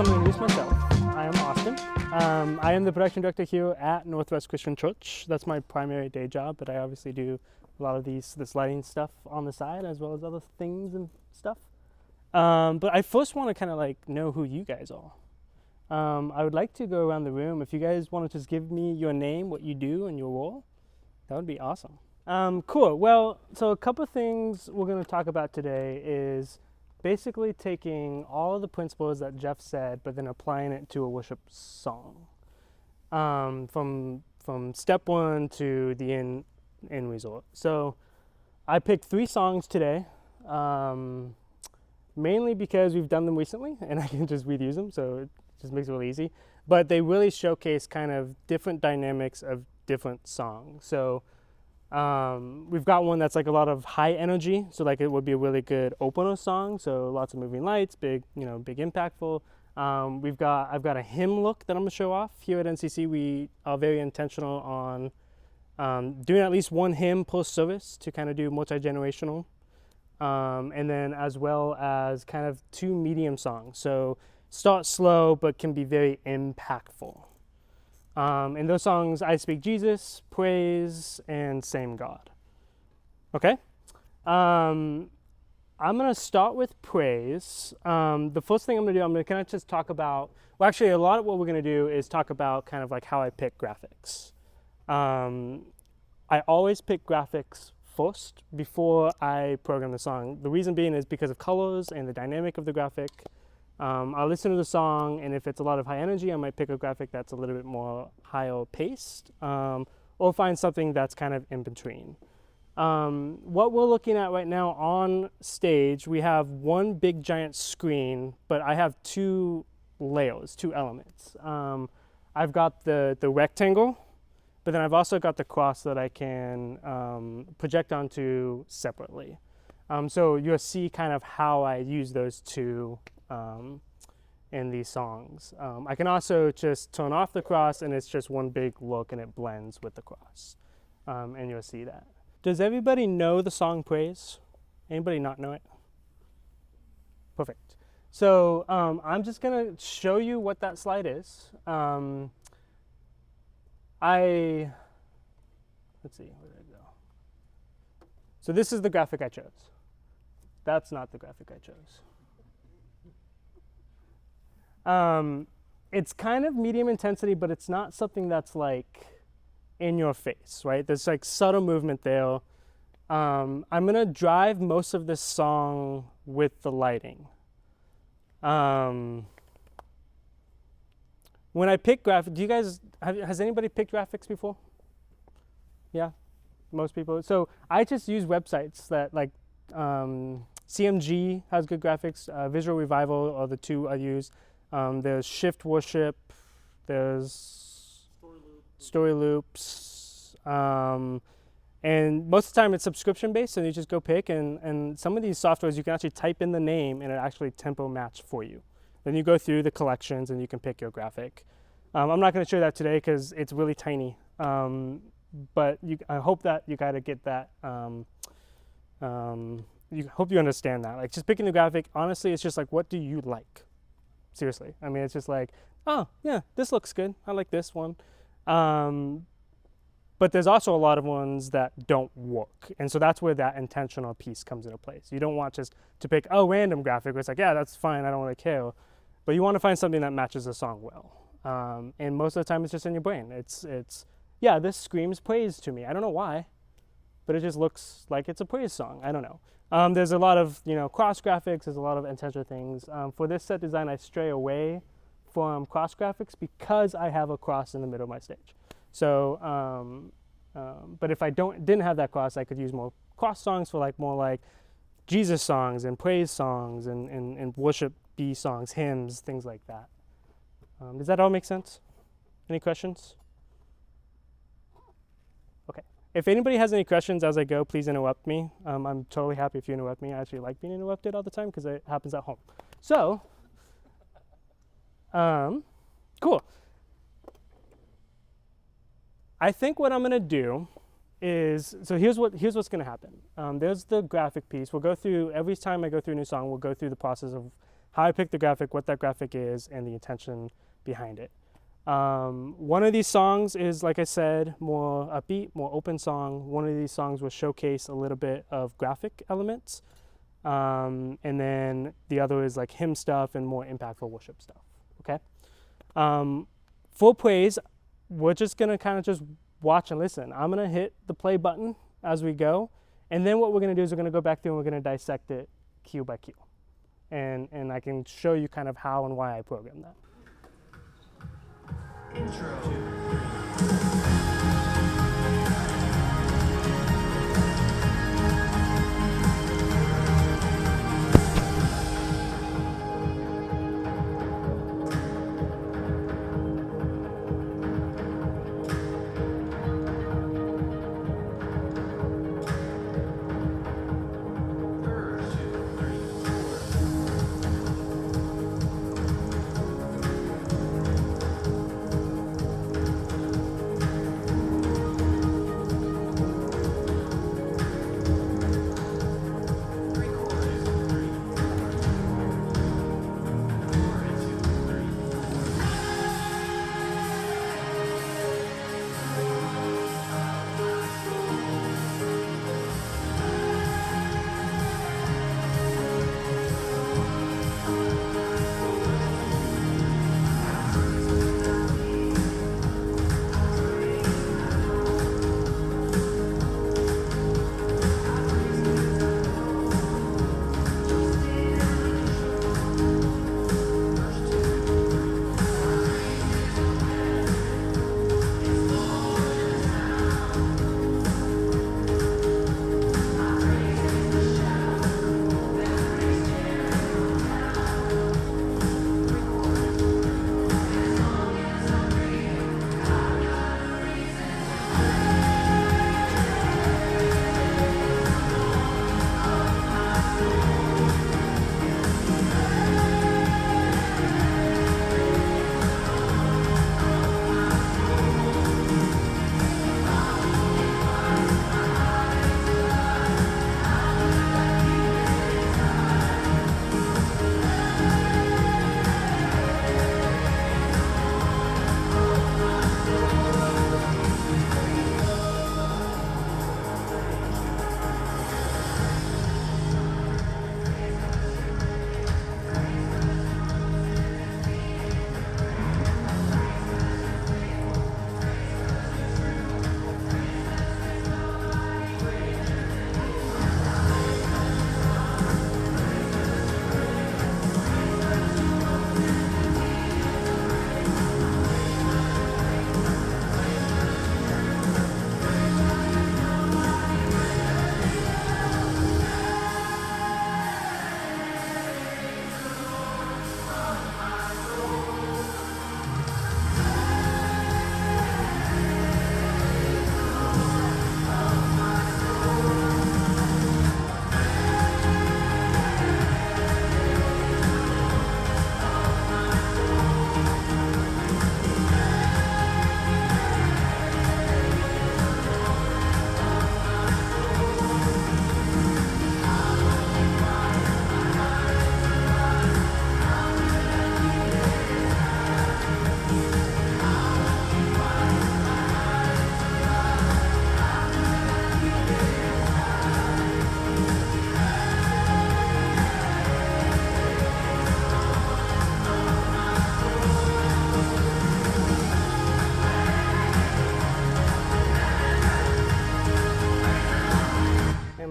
I'm going to introduce myself. I am Austin. I am the production director here at Northwest Christian Church. That's my primary day job, but I obviously do a lot of this lighting stuff on the side as well as other things and stuff. But I first want to kind of like know who you guys are. I would like to go around the room. If you guys want to just give me your name, what you do, and your role, that would be awesome. Cool. Well, so a couple of things we're going to talk about today is basically taking all of the principles that Jeff said, but then applying it to a worship song. From step one to the end result. So I picked 3 songs today, mainly because we've done them recently and I can just reuse them, so it just makes it really easy. But they really showcase kind of different dynamics of different songs. So we've got one that's like a lot of high energy, so like it would be a really good opener song, so lots of moving lights, big impactful. I've got a hymn look that I'm gonna show off. Here at NCC we are very intentional on doing at least one hymn post service to kind of do multi-generational, and then as well as kind of 2 medium songs, so start slow but can be very impactful. In those songs, I Speak Jesus, Praise, and Same God. Okay? I'm going to start with Praise. The first thing I'm going to do, I'm going to kind of just talk about, well, actually, a lot of what we're going to do is talk about kind of like how I pick graphics. I always pick graphics first before I program the song. The reason being is because of colors and the dynamic of the graphic. I'll listen to the song, and if it's a lot of high energy, I might pick a graphic that's a little bit more higher paced, or find something that's kind of in between. What we're looking at right now on stage, we have one big giant screen, but I have 2 layers, 2 elements. I've got the rectangle, but then I've also got the cross that I can project onto separately. So you'll see kind of how I use those 2 in these songs. I can also just turn off the cross and it's just one big look and it blends with the cross. And you'll see that. Does everybody know the song Praise? Anybody not know it? Perfect. So I'm just gonna show you what that slide is. Let's see, where did it go? So this is the graphic I chose. That's not the graphic I chose. It's kind of medium intensity, but it's not something that's like in your face, right? There's like subtle movement there. I'm gonna drive most of this song with the lighting. When I pick graphics, do you guys, has anybody picked graphics before? Yeah, most people. So I just use websites that like CMG has good graphics, Visual Revival are the 2 I use. There's Shift Worship, there's Story Loops, and most of the time it's subscription based, and you just go pick, and some of these softwares you can actually type in the name and it actually tempo match for you. Then you go through the collections and you can pick your graphic. I'm not going to show that today because it's really tiny, but I hope that you got to get that. Hope you understand that. Like just picking the graphic, honestly, it's just like, what do you like? Seriously. I mean, it's just like, oh, yeah, this looks good. I like this one. But there's also a lot of ones that don't work. And so that's where that intentional piece comes into place. You don't want just to pick a random graphic where it's like, yeah, that's fine. I don't really care. But you want to find something that matches the song well. And most of the time it's just in your brain. It's yeah, this screams praise to me. I don't know why, but it just looks like it's a praise song. I don't know. There's a lot of cross graphics. There's a lot of intentional things. For this set design, I stray away from cross graphics because I have a cross in the middle of my stage. So, but if I didn't have that cross, I could use more cross songs for more like Jesus songs and praise songs and worship B songs, hymns, things like that. Does that all make sense? Any questions? Okay. If anybody has any questions as I go, please interrupt me. I'm totally happy if you interrupt me. I actually like being interrupted all the time because it happens at home. So, cool. I think what I'm going to do is, so here's what's going to happen. There's the graphic piece. We'll go through, every time I go through a new song, we'll go through the process of how I pick the graphic, what that graphic is, and the intention behind it. One of these songs is, like I said, more upbeat, more open song. One of these songs will showcase a little bit of graphic elements. And then the other is like hymn stuff and more impactful worship stuff, okay? For praise, we're just gonna kind of just watch and listen. I'm gonna hit the play button as we go, and then what we're gonna do is we're gonna go back through and we're gonna dissect it cue by cue. And I can show you kind of how and why I programmed that. Intro.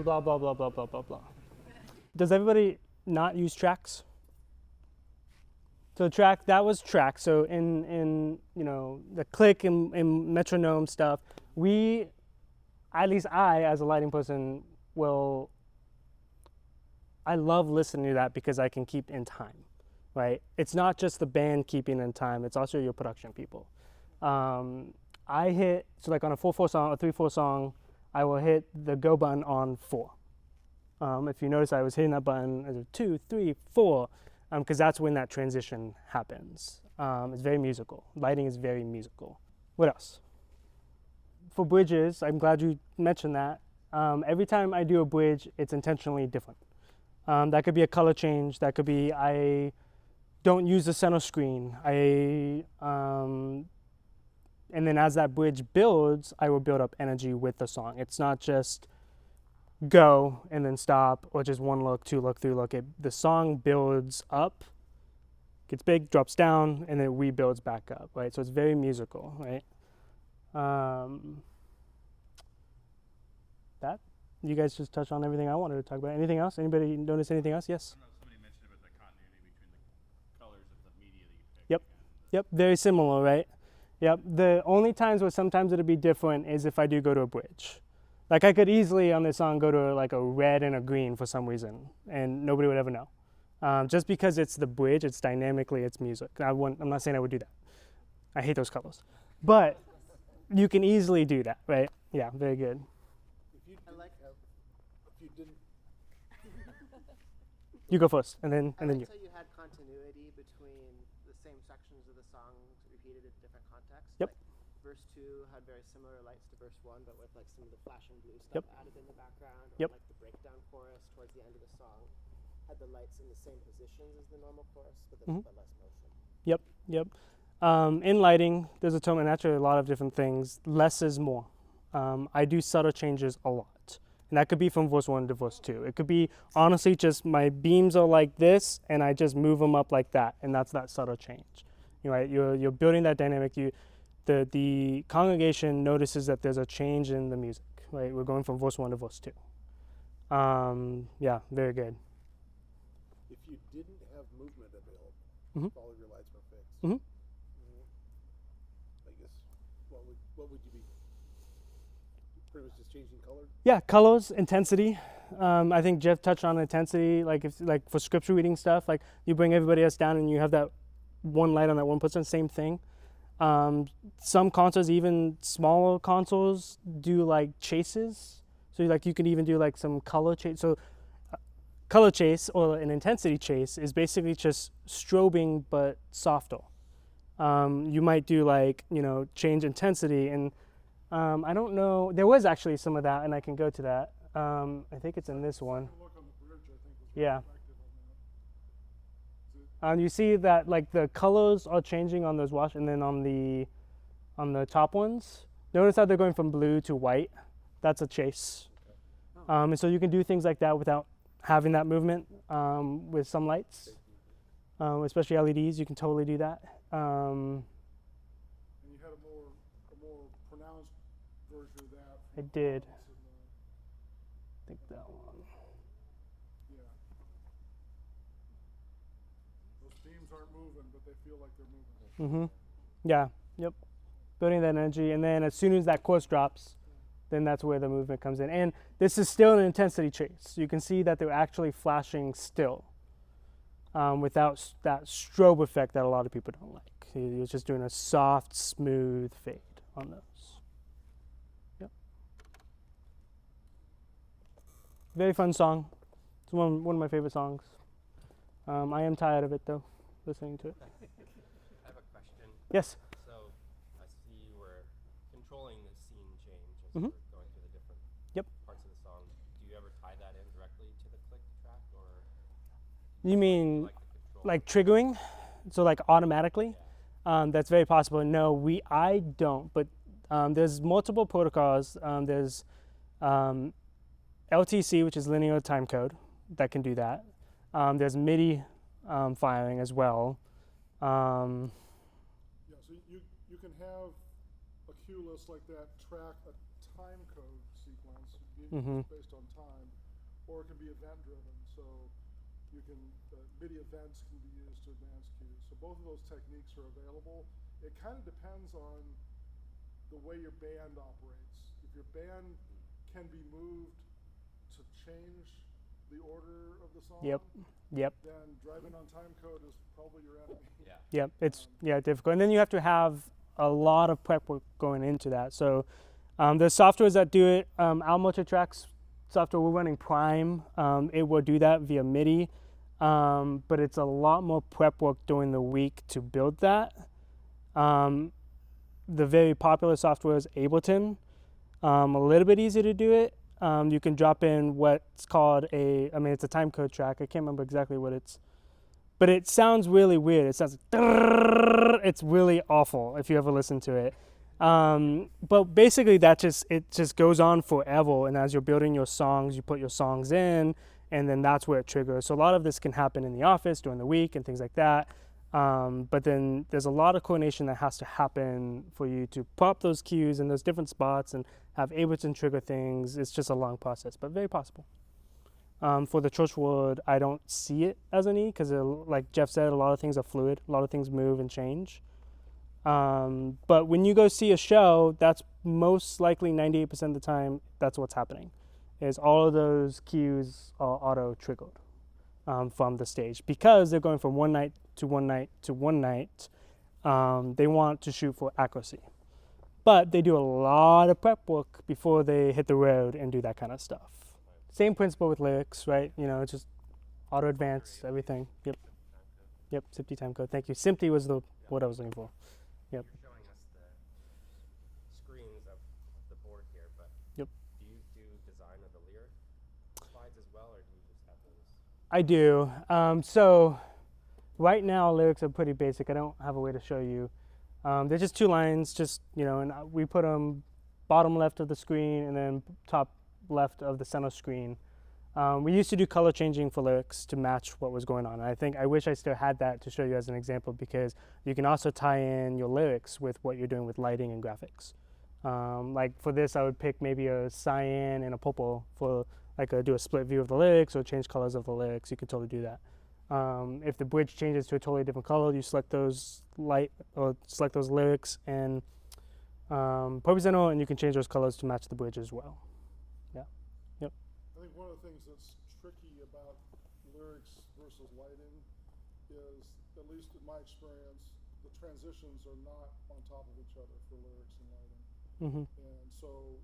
and blah, blah, blah, blah, blah, blah, blah. Does everybody not use tracks? So track, that was track. So in you know, the click and metronome stuff, we, at least I, as a lighting person, I love listening to that because I can keep in time, right? It's not just the band keeping in time, it's also your production people. I hit, so like on a 4/4 song, a 3/4 song, I will hit the go button on 4. If you notice, I was hitting that button as a 2, 3, 4, because that's when that transition happens. It's very musical. Lighting is very musical. What else? For bridges, I'm glad you mentioned that. Every time I do a bridge, it's intentionally different. That could be a color change. That could be I don't use the center screen. And then as that bridge builds, I will build up energy with the song. It's not just go and then stop, or just one look, two look, three look. The song builds up, gets big, drops down, and then it rebuilds back up, right? So it's very musical, right? That you guys just touched on everything I wanted to talk about. Anything else? Anybody notice anything else? Yes. I don't know, somebody mentioned about the continuity between the colors of the media that you pick. Yep. Yep. Very similar, right? Yep. The only times where sometimes it'll be different is if I do go to a bridge. Like I could easily on this song go to like a red and a green for some reason, and nobody would ever know. Just because it's the bridge, it's dynamically, it's music. I'm not saying I would do that. I hate those colors, but you can easily do that, right? Yeah, very good. You go first, and then you. So you had continuity between the same sections of the song repeated in different contexts. Yep. Like verse 2 had very similar lights to verse 1, but with like some of the flash and blue stuff added in the background. Or Yep. like the breakdown chorus towards the end of the song had the lights in the same positions as the normal chorus, but less motion. Yep. In lighting, there's a term, and actually a lot of different things. Less is more. I do subtle changes a lot. And that could be from verse 1 to verse 2. It could be honestly just my beams are like this, and I just move them up like that, and that's that subtle change. You're building that dynamic. The congregation notices that there's a change in the music. Right, we're going from verse 1 to verse 2. Yeah, very good. If you didn't have movement available, Mhm. if all of your lights were fixed, Mhm. I guess what would you be? Pretty much just changing color. Yeah, colors, intensity. I think Jeff touched on intensity. Like for scripture reading stuff, like you bring everybody else down and you have that one light on that one person. Same thing. Some consoles, even smaller consoles, do like chases. So you can even do like some color chase. So color chase or an intensity chase is basically just strobing but softer. You might do change intensity and. I don't know. There was actually some of that, and I can go to that. I think it's in this one. Yeah. You see that like the colors are changing on those wash, and then on the top ones, notice how they're going from blue to white. That's a chase. And so you can do things like that without having that movement with some lights, especially LEDs. You can totally do that. And you had a more pronounced version of that. I did. I think that one. Yeah. Those beams aren't moving, but they feel like they're moving. Yeah. Yep. Building that energy, and then as soon as that chorus drops, then that's where the movement comes in. And this is still an intensity chase. You can see that they're actually flashing still, without that strobe effect that a lot of people don't like. You're just doing a soft, smooth fade on those. Yep. Very fun song. It's one of my favorite songs. I am tired of it though, listening to it. I have a question. Yes. So I see you were controlling the scene change as Mhm. you were going through the different parts of the song. Do you ever tie that in directly to the click track, or You mean like the control? like triggering? So like automatically? That's very possible. No, I don't, but there's multiple protocols. There's LTC, which is linear time code, that can do that. There's MIDI firing as well. Yeah, so you can have a cue list like that track a time code sequence based on time, or it can be event driven. So you can MIDI events can be used to advance cues. So both of those techniques are available. It kind of depends on the way your band operates. If your band can be moved to change the order of the song, Yep. then driving on time code is probably your enemy. Yeah. Yep. It's difficult, and then you have to have a lot of prep work going into that. So there's softwares that do it. Our multi-tracks software, we're running Prime. It will do that via MIDI, but it's a lot more prep work during the week to build that. The very popular software is Ableton. A little bit easier to do it. you can drop in what's called it's a time code track. I can't remember exactly what but it sounds really weird. It sounds like, it's really awful if you ever listen to it. But basically it just goes on forever. And as you're building your songs, you put your songs in, and then that's where it triggers. So a lot of this can happen in the office during the week and things like that. But then there's a lot of coordination that has to happen for you to pop those cues in those different spots and have Ableton trigger things. It's just a long process, but very possible. For the church world, I don't see it as an E because, like Jeff said, a lot of things are fluid. A lot of things move and change. But when you go see a show, that's most likely 98% of the time, that's what's happening, is all of those cues are auto-triggered from the stage because they're going from one night to one night to one night. They want to shoot for accuracy. But they do a lot of prep work before they hit the road and do that kind of stuff. Same principle with lyrics, right? You know, it's just auto advance everything. Yep. Yep, SMPTE time code. Thank you. SMPTE was the word I was looking for. Yep. You're showing us the screens of the board here, but Yep. do you do design of the lyric slides as well, or do you just have those? I do. So right now lyrics are pretty basic. I don't have a way to show you. They're just 2 lines, and we put them bottom left of the screen and then top left of the center screen. We used to do color changing for lyrics to match what was going on. I wish I still had that to show you as an example, because you can also tie in your lyrics with what you're doing with lighting and graphics. Like for this, I would pick maybe a cyan and a purple for do a split view of the lyrics or change colors of the lyrics. You could totally do that. If the bridge changes to a totally different color, you select those lyrics and ProPresenter, and you can change those colors to match the bridge as well. I think one of the things that's tricky about lyrics versus lighting is, at least in my experience, the transitions are not on top of each other for lyrics and lighting. Mm-hmm. And so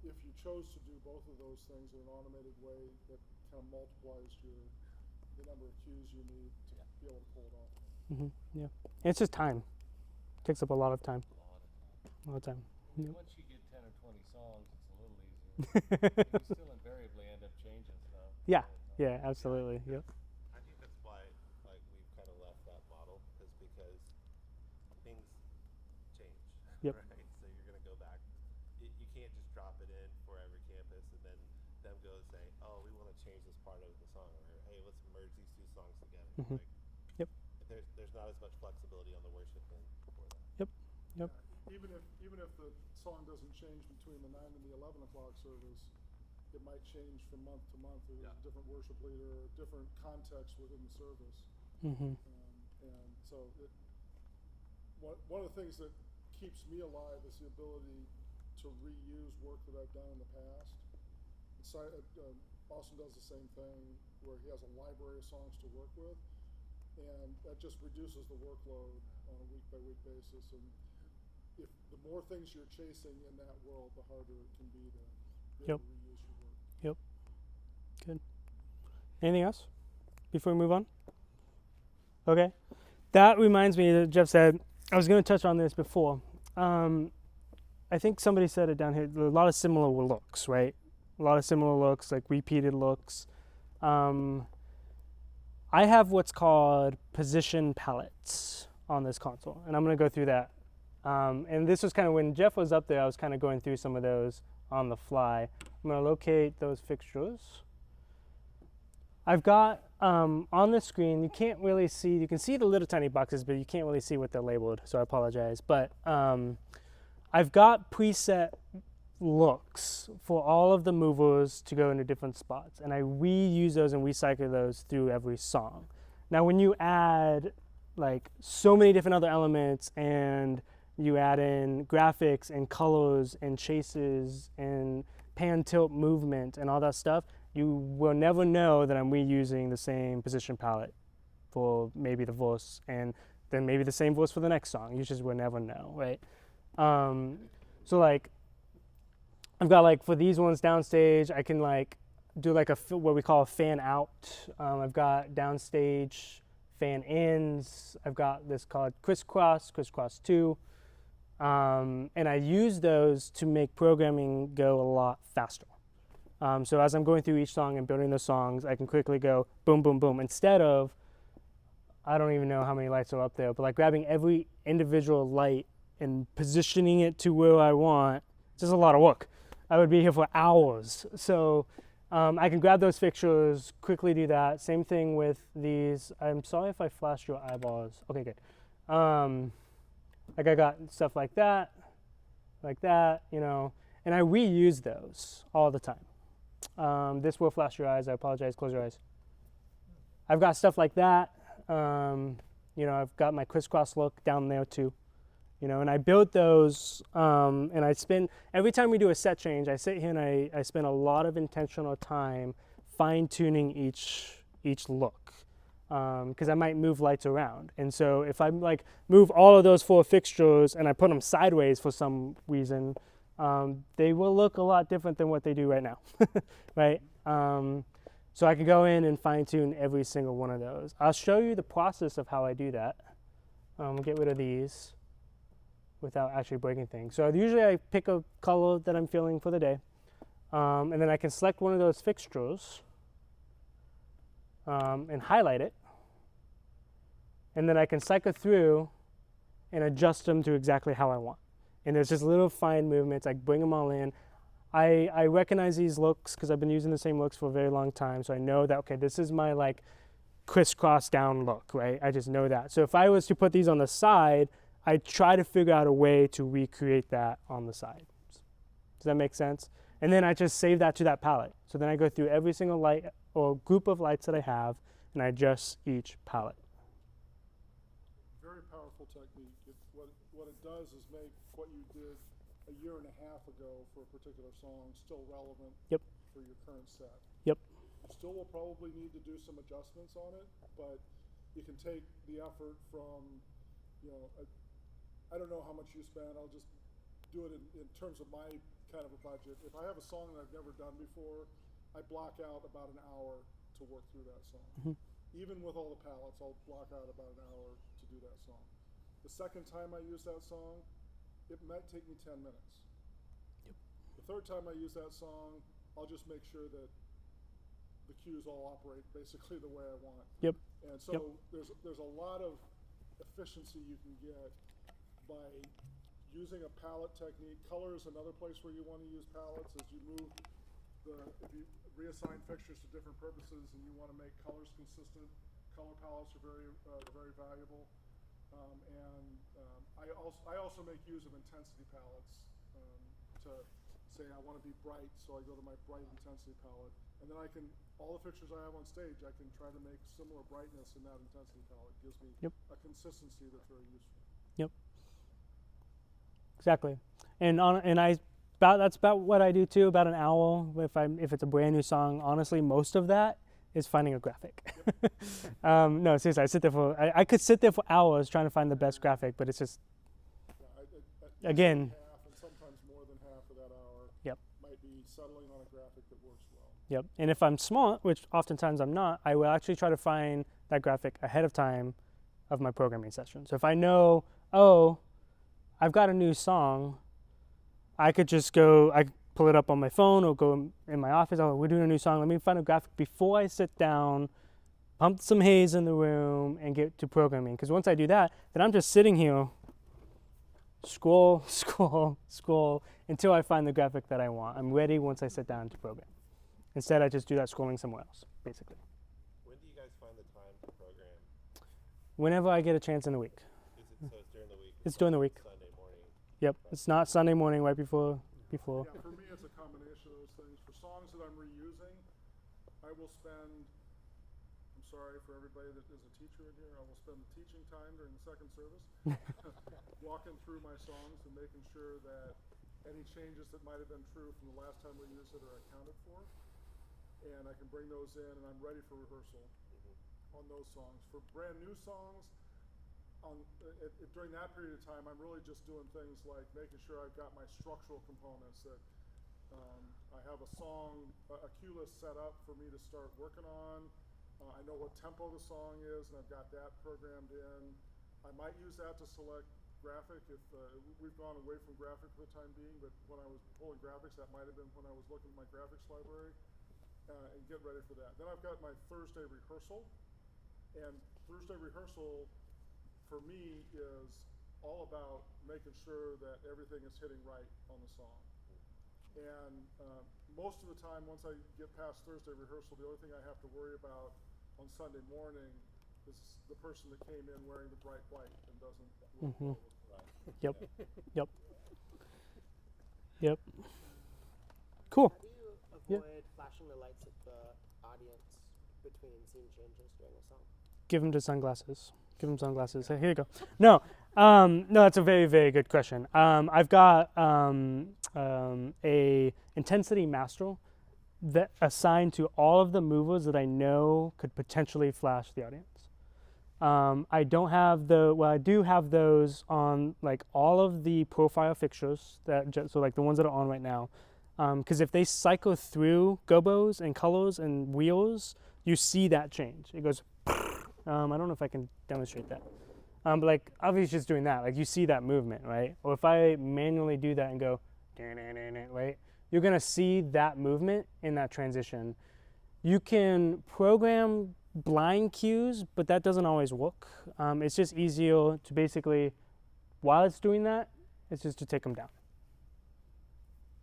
if you chose to do both of those things in an automated way, that kind of multiplies the number of cues you need to be able to pull it off. Mm-hmm. Yeah. And it's just time. It takes up a lot of time. A lot of time. Yep. Once you get 10 or 20 songs, it's a little easier. You still invariably end up changing stuff. Yeah. Yeah, absolutely. Yep. I think that's why we've kind of left that model, is because things change. Yep. Right? So you're going to go back. You can't just drop it in for every campus and then them go say, oh, we want to change this part of the song, or hey, let's merge these 2 songs together. Mm-hmm. Yep. There's not as much flexibility on the worship end for that. Yep. Yep. Even if the song doesn't change between the 9 and the 11 o'clock service, it might change from month to month. There's a different worship leader, or different context within the service. Mm-hmm. And so one of the things that keeps me alive is the ability to reuse work that I've done in the past. Austin does the same thing, where he has a library of songs to work with, and that just reduces the workload on a week-by-week basis. And if the more things you're chasing in that world, the harder it can be to be able to reuse your work. Yep. Good. Anything else before we move on? Okay. That reminds me that Jeff said, I was going to touch on this before. I think somebody said it down here, a lot of similar looks, right? A lot of similar looks, like repeated looks. I have what's called position pallets on this console, and I'm going to go through that. And this was kind of when Jeff was up there, I was kind of going through some of those on the fly. I'm going to locate those fixtures. I've got on the screen, you can't really see, you can see the little tiny boxes, but you can't really see what they're labeled, so I apologize. But I've got preset looks for all of the movers to go into different spots, and I reuse those and recycle those through every song. Now when you add like so many different other elements, and you add in graphics and colors and chases and pan tilt movement and all that stuff, you will never know that I'm reusing the same position palette for maybe the verse, and then maybe the same verse for the next song. You just will never know, right? So like I've got like for these ones downstage, I can like do like what we call a fan out. I've got downstage fan ins. I've got this called crisscross 2. And I use those to make programming go a lot faster. So as I'm going through each song and building the songs, I can quickly go boom, boom, boom. Instead of, I don't even know how many lights are up there, but like grabbing every individual light and positioning it to where I want, it's just a lot of work. I would be here for hours. So I can grab those fixtures, quickly do that. Same thing with these. I'm sorry if I flashed your eyeballs. Okay, good. Like I got stuff like that, you know, and I reuse those all the time. This will flash your eyes. I apologize. Close your eyes. I've got stuff like that. You know, I've got my crisscross look down there too. You know, and I build those, and I spend, every time we do a set change, I sit here and I spend a lot of intentional time fine-tuning each look, because I might move lights around. And so if I like move all of those 4 fixtures and I put them sideways for some reason, they will look a lot different than what they do right now, right? So I can go in and fine-tune every single one of those. I'll show you the process of how I do that. We'll get rid of these without actually breaking things. So usually I pick a color that I'm feeling for the day, and then I can select one of those fixtures and highlight it, and then I can cycle through and adjust them to exactly how I want. And there's just little fine movements. I bring them all in. I recognize these looks because I've been using the same looks for a very long time, so I know that, okay, this is my like crisscross down look, right? I just know that. So if I was to put these on the side, I try to figure out a way to recreate that on the side. Does that make sense? And then I just save that to that palette. So then I go through every single light or group of lights that I have, and I adjust each palette. Very powerful technique. What it does is make what you did a year and a half ago for a particular song still relevant for your current set. Yep. You still will probably need to do some adjustments on it, but you can take the effort from, you know, I don't know how much you spend. I'll just do it in terms of my kind of a budget. If I have a song that I've never done before, I block out about an hour to work through that song. Mm-hmm. Even with all the palettes, I'll block out about an hour to do that song. The second time I use that song, it might take me 10 minutes. Yep. The third time I use that song, I'll just make sure that the cues all operate basically the way I want. Yep. And so there's a lot of efficiency you can get by using a palette technique. Color is another place where you want to use palettes. As you move if you reassign fixtures to different purposes and you want to make colors consistent, color palettes are very valuable. I also make use of intensity palettes to say I want to be bright, so I go to my bright intensity palette, and then all the fixtures I have on stage, I can try to make similar brightness in that intensity palette. It gives me a consistency that's very useful. Yep. Exactly. And that's about what I do too. About an hour if it's a brand new song. Honestly, most of that is finding a graphic. No, seriously, I could sit there for hours trying to find the best graphic, but it's just again. Half and sometimes more than half of that hour. Yep. Might be settling on a graphic that works well. Yep. And if I'm smart, which oftentimes I'm not, I will actually try to find that graphic ahead of time of my programming session. So if I know, I've got a new song, I could pull it up on my phone or go in my office. Oh, we're doing a new song. Let me find a graphic before I sit down, pump some haze in the room, and get to programming. Because once I do that, then I'm just sitting here, scroll until I find the graphic that I want. I'm ready once I sit down to program. Instead, I just do that scrolling somewhere else, basically. When do you guys find the time to program? Whenever I get a chance in the week. So it's during the week? It's during the week. Sunday morning? Yep. It's not Sunday morning right before. Yeah, for me it's a combination of those things. For songs that I'm reusing, I will spend, I'm sorry for everybody that is a teacher in here, I will spend teaching time during the second service, walking through my songs and making sure that any changes that might have been true from the last time we used it are accounted for. And I can bring those in and I'm ready for rehearsal on those songs. For brand new songs, during that period of time, I'm really just doing things like making sure I've got my structural components, that I have a song, a cue list set up for me to start working on. I know what tempo the song is, and I've got that programmed in. I might use that to select graphic, if we've gone away from graphic for the time being, but when I was pulling graphics, that might have been when I was looking at my graphics library and get ready for that. Then I've got my Thursday rehearsal, and Thursday rehearsal for me is all about making sure that everything is hitting right on the song. And most of the time, once I get past Thursday rehearsal, the only thing I have to worry about on Sunday morning is the person that came in wearing the bright white and doesn't look well with it. Yep. Yep. Yep. Cool. How do you Yeah. avoid flashing the lights at the audience between scene changes during a song? Give them the sunglasses. Give them sunglasses. Here you go. No, no, that's a very, very good question. I've got a intensity master that assigned to all of the movers that I know could potentially flash the audience. I don't have I do have those on like all of the profile fixtures so like the ones that are on right now. Because if they cycle through gobos and colors and wheels, you see that change. It goes. I don't know if I can demonstrate that. But like obviously just doing that, like you see that movement, right? Or if I manually do that and go, right? You're gonna see that movement in that transition. You can program blind cues, but that doesn't always work. It's just easier to basically, while it's doing that, it's just to take them down.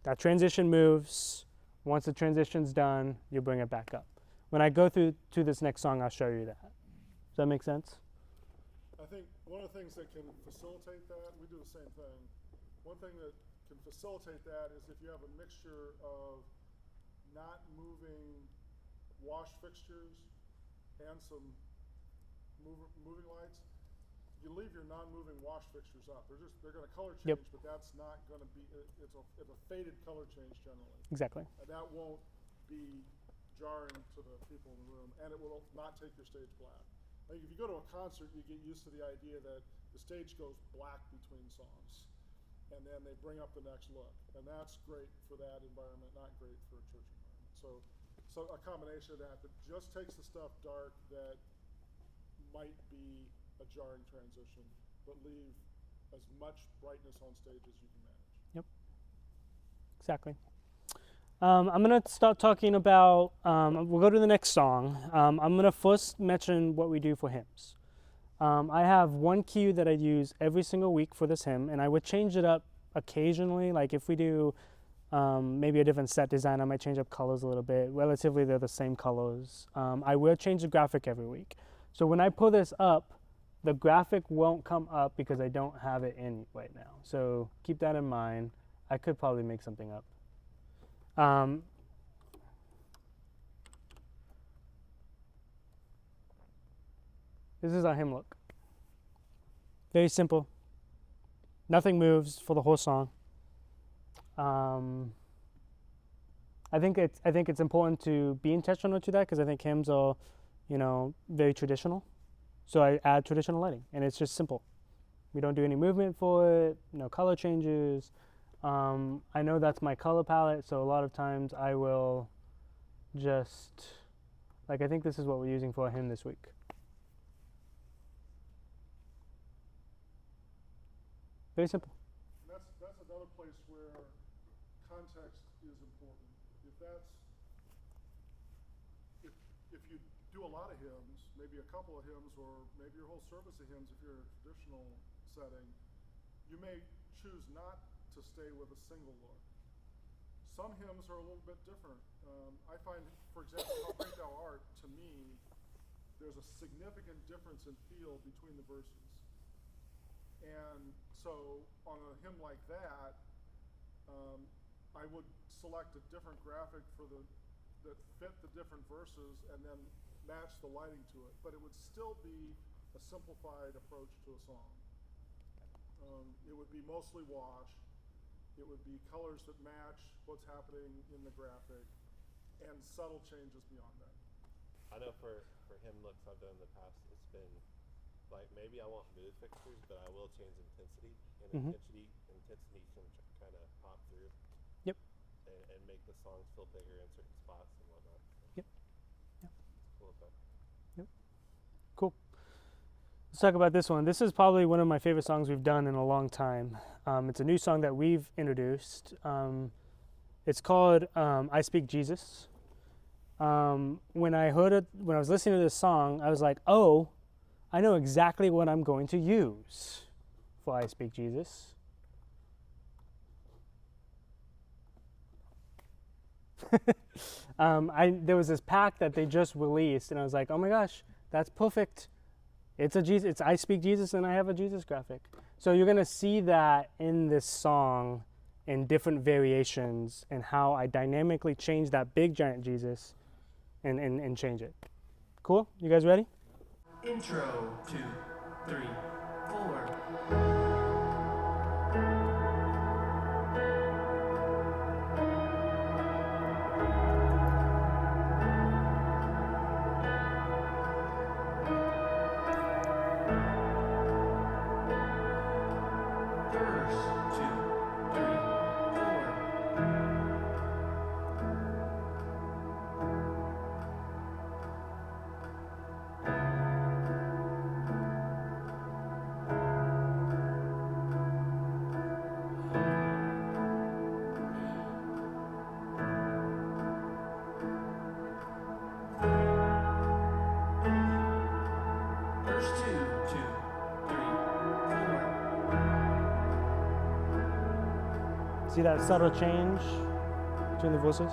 That transition moves. Once the transition's done, you bring it back up. When I go through to this next song, I'll show you that. Does that make sense? I think one of the things that can facilitate that, we do the same thing. One thing that can facilitate that is if you have a mixture of not moving wash fixtures and some moving lights, you leave your non-moving wash fixtures up. They're going to color change, Yep. but that's not going to be. It's a faded color change generally. Exactly. And that won't be jarring to the people in the room, and it will not take your stage black. I think if you go to a concert, you get used to the idea that the stage goes black between songs, and then they bring up the next look, and that's great for that environment, not great for a church environment. So a combination of that just takes the stuff dark that might be a jarring transition, but leave as much brightness on stage as you can manage. Yep. Exactly. I'm going to start talking about, we'll go to the next song. I'm going to first mention what we do for hymns. I have one cue that I use every single week for this hymn, and I would change it up occasionally. Like if we do maybe a different set design, I might change up colors a little bit. Relatively, they're the same colors. I will change the graphic every week. So when I pull this up, the graphic won't come up because I don't have it in right now. So keep that in mind. I could probably make something up. This is our hymn look. Very simple. Nothing moves for the whole song. I think it's important to be intentional to that because I think hymns are, very traditional. So I add traditional lighting, and it's just simple. We don't do any movement for it, no color changes. I know that's my color palette, so a lot of times I will just, I think this is what we're using for a hymn this week. Very simple. That's another place where context is important. If you do a lot of hymns, maybe a couple of hymns, or maybe your whole service of hymns, if you're in a traditional setting, you may choose not to stay with a single look. Some hymns are a little bit different. I find, for example, How Great Thou Art, to me, there's a significant difference in feel between the verses. And so on a hymn like that, I would select a different graphic that fit the different verses and then match the lighting to it. But it would still be a simplified approach to a song. It would be mostly wash. It would be colors that match what's happening in the graphic and subtle changes beyond that. I know for hymn looks I've done in the past, it's been like maybe I won't move fixtures, but I will change intensity. And intensity can kind of pop through. Yep. And make the songs feel bigger in certain spots and whatnot. So Yep. Yep. it's cool effect. Yep. Cool. talk about this one. This is probably one of my favorite songs we've done in a long time. It's a new song that we've introduced. It's called I Speak Jesus. When I heard it, when I was listening to this song, I was like, oh, I know exactly what I'm going to use for I Speak Jesus. There was this pack that they just released, and I was like, oh my gosh, that's perfect. It's I Speak Jesus, and I have a Jesus graphic. So you're gonna see that in this song in different variations, and how I dynamically change that big giant Jesus and change it. Cool? You guys ready? Intro 2, 3, 4. See that subtle change between the voices?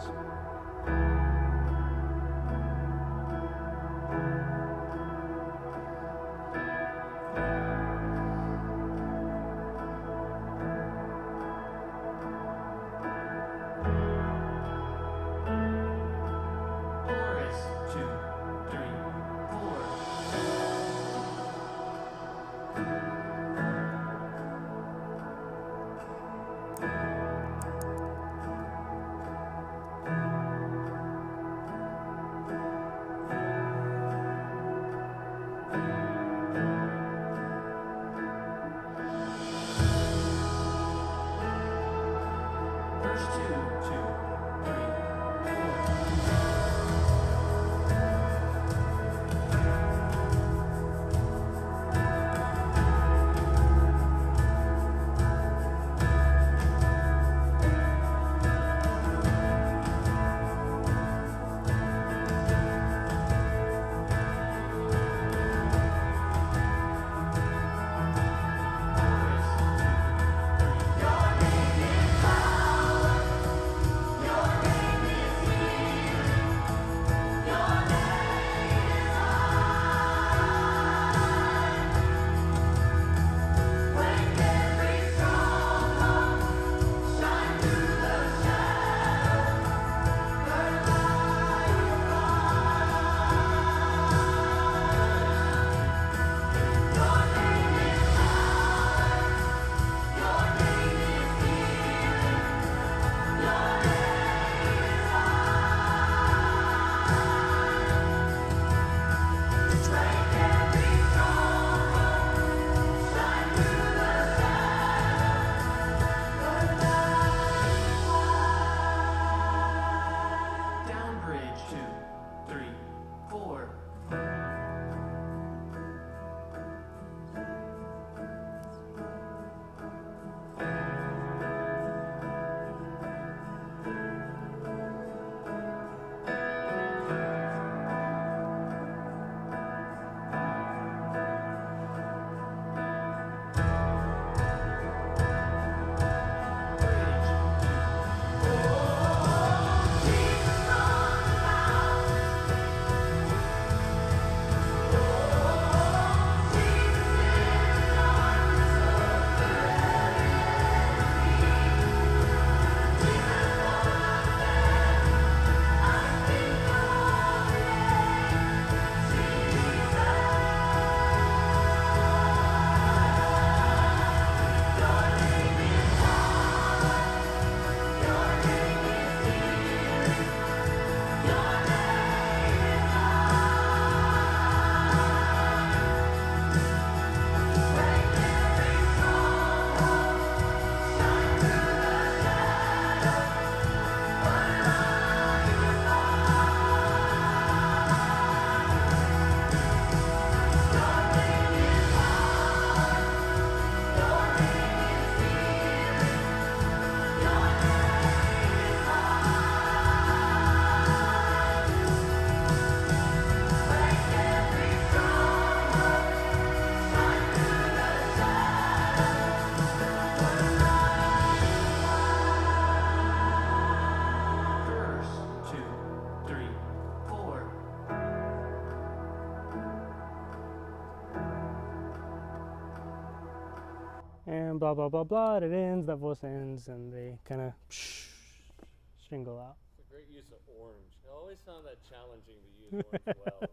and blah blah blah blah. It ends. That voice ends, and they kind of string go out. It's a great use of orange. I always found that challenging to use orange well.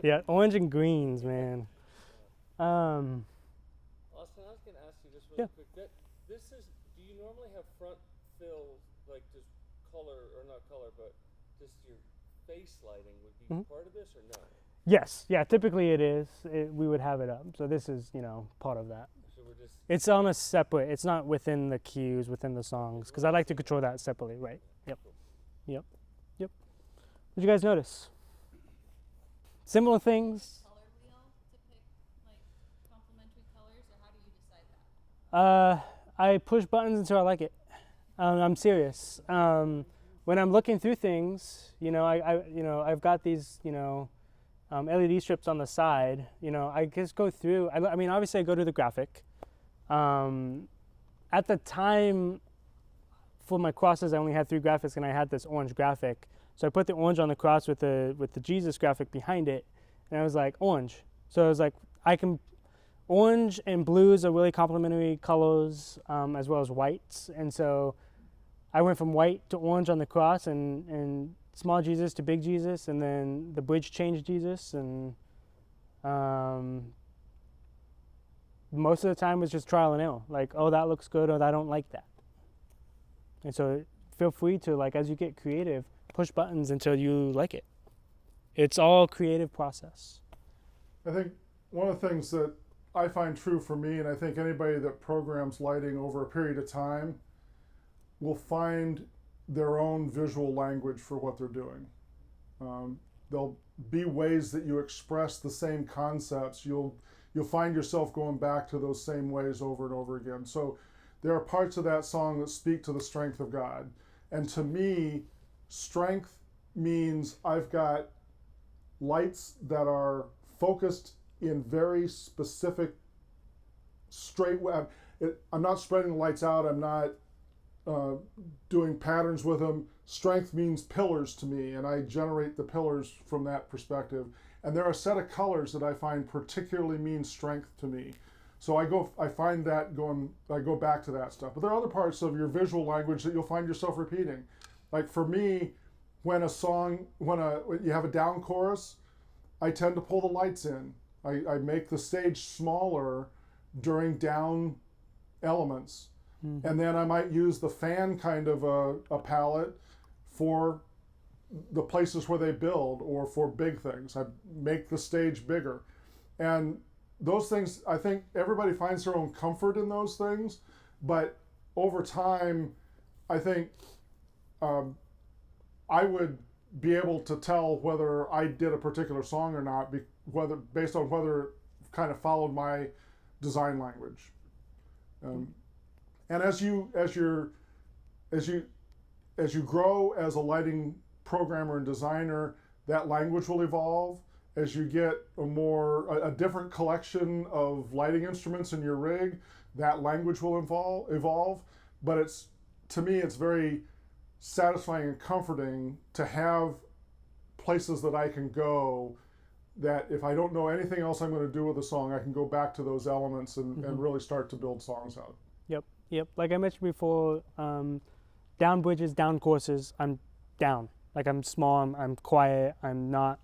Yeah, orange and greens, man. Austin, I was going to ask you just really Yeah. quick. Do you normally have front fill, like just color, or not color, but just your face lighting would be part of this, or no? Yes, yeah. Typically, it is. We would have it up. So this is, part of that. So we're just It's on a separate. It's not within the cues, within the songs, because I like to control that separately. Right. Yep. Yep. Yep. What did you guys notice? Similar things. Color wheel to pick like complementary colors, or how do you decide that? I push buttons until I like it. I'm serious. When I'm looking through things, I've got these, LED strips on the side. I just go through. I mean, obviously, I go to the graphic. At the time, for my crosses, I only had 3 graphics, and I had this orange graphic. So I put the orange on the cross with the Jesus graphic behind it, and I was like, orange. So I was like, orange and blues are really complementary colors, as well as whites. And so I went from white to orange on the cross, and small Jesus to big Jesus, and then the bridge changed Jesus. And most of the time was just trial and error. Like, oh, that looks good, or I don't like that. And so feel free to, as you get creative, push buttons until you like it. It's all creative process. I think one of the things that I find true for me, and I think anybody that programs lighting over a period of time will find their own visual language for what they're doing. There'll be ways that you express the same concepts. You'll find yourself going back to those same ways over and over again. So there are parts of that song that speak to the strength of God. And to me, strength means I've got lights that are focused in very specific, straight way. I'm not spreading the lights out. I'm not doing patterns with them. Strength means pillars to me, and I generate the pillars from that perspective. And there are a set of colors that I find particularly mean strength to me. So I go back to that stuff. But there are other parts of your visual language that you'll find yourself repeating. Like for me, when you have a down chorus, I tend to pull the lights in. I make the stage smaller during down elements. Mm-hmm. And then I might use the fan kind of a palette for the places where they build, or for big things. I make the stage bigger. And those things, I think everybody finds their own comfort in those things, but over time, I think I would be able to tell whether I did a particular song or not, based on whether it kind of followed my design language. And as you grow as a lighting programmer and designer, that language will evolve. As you get a different collection of lighting instruments in your rig, that language will evolve. But to me, it's very satisfying and comforting to have places that I can go, that if I don't know anything else I'm going to do with a song, I can go back to those elements and really start to build songs out. Yep. Like I mentioned before, down bridges, down courses, I'm down. Like I'm small, I'm quiet, I'm not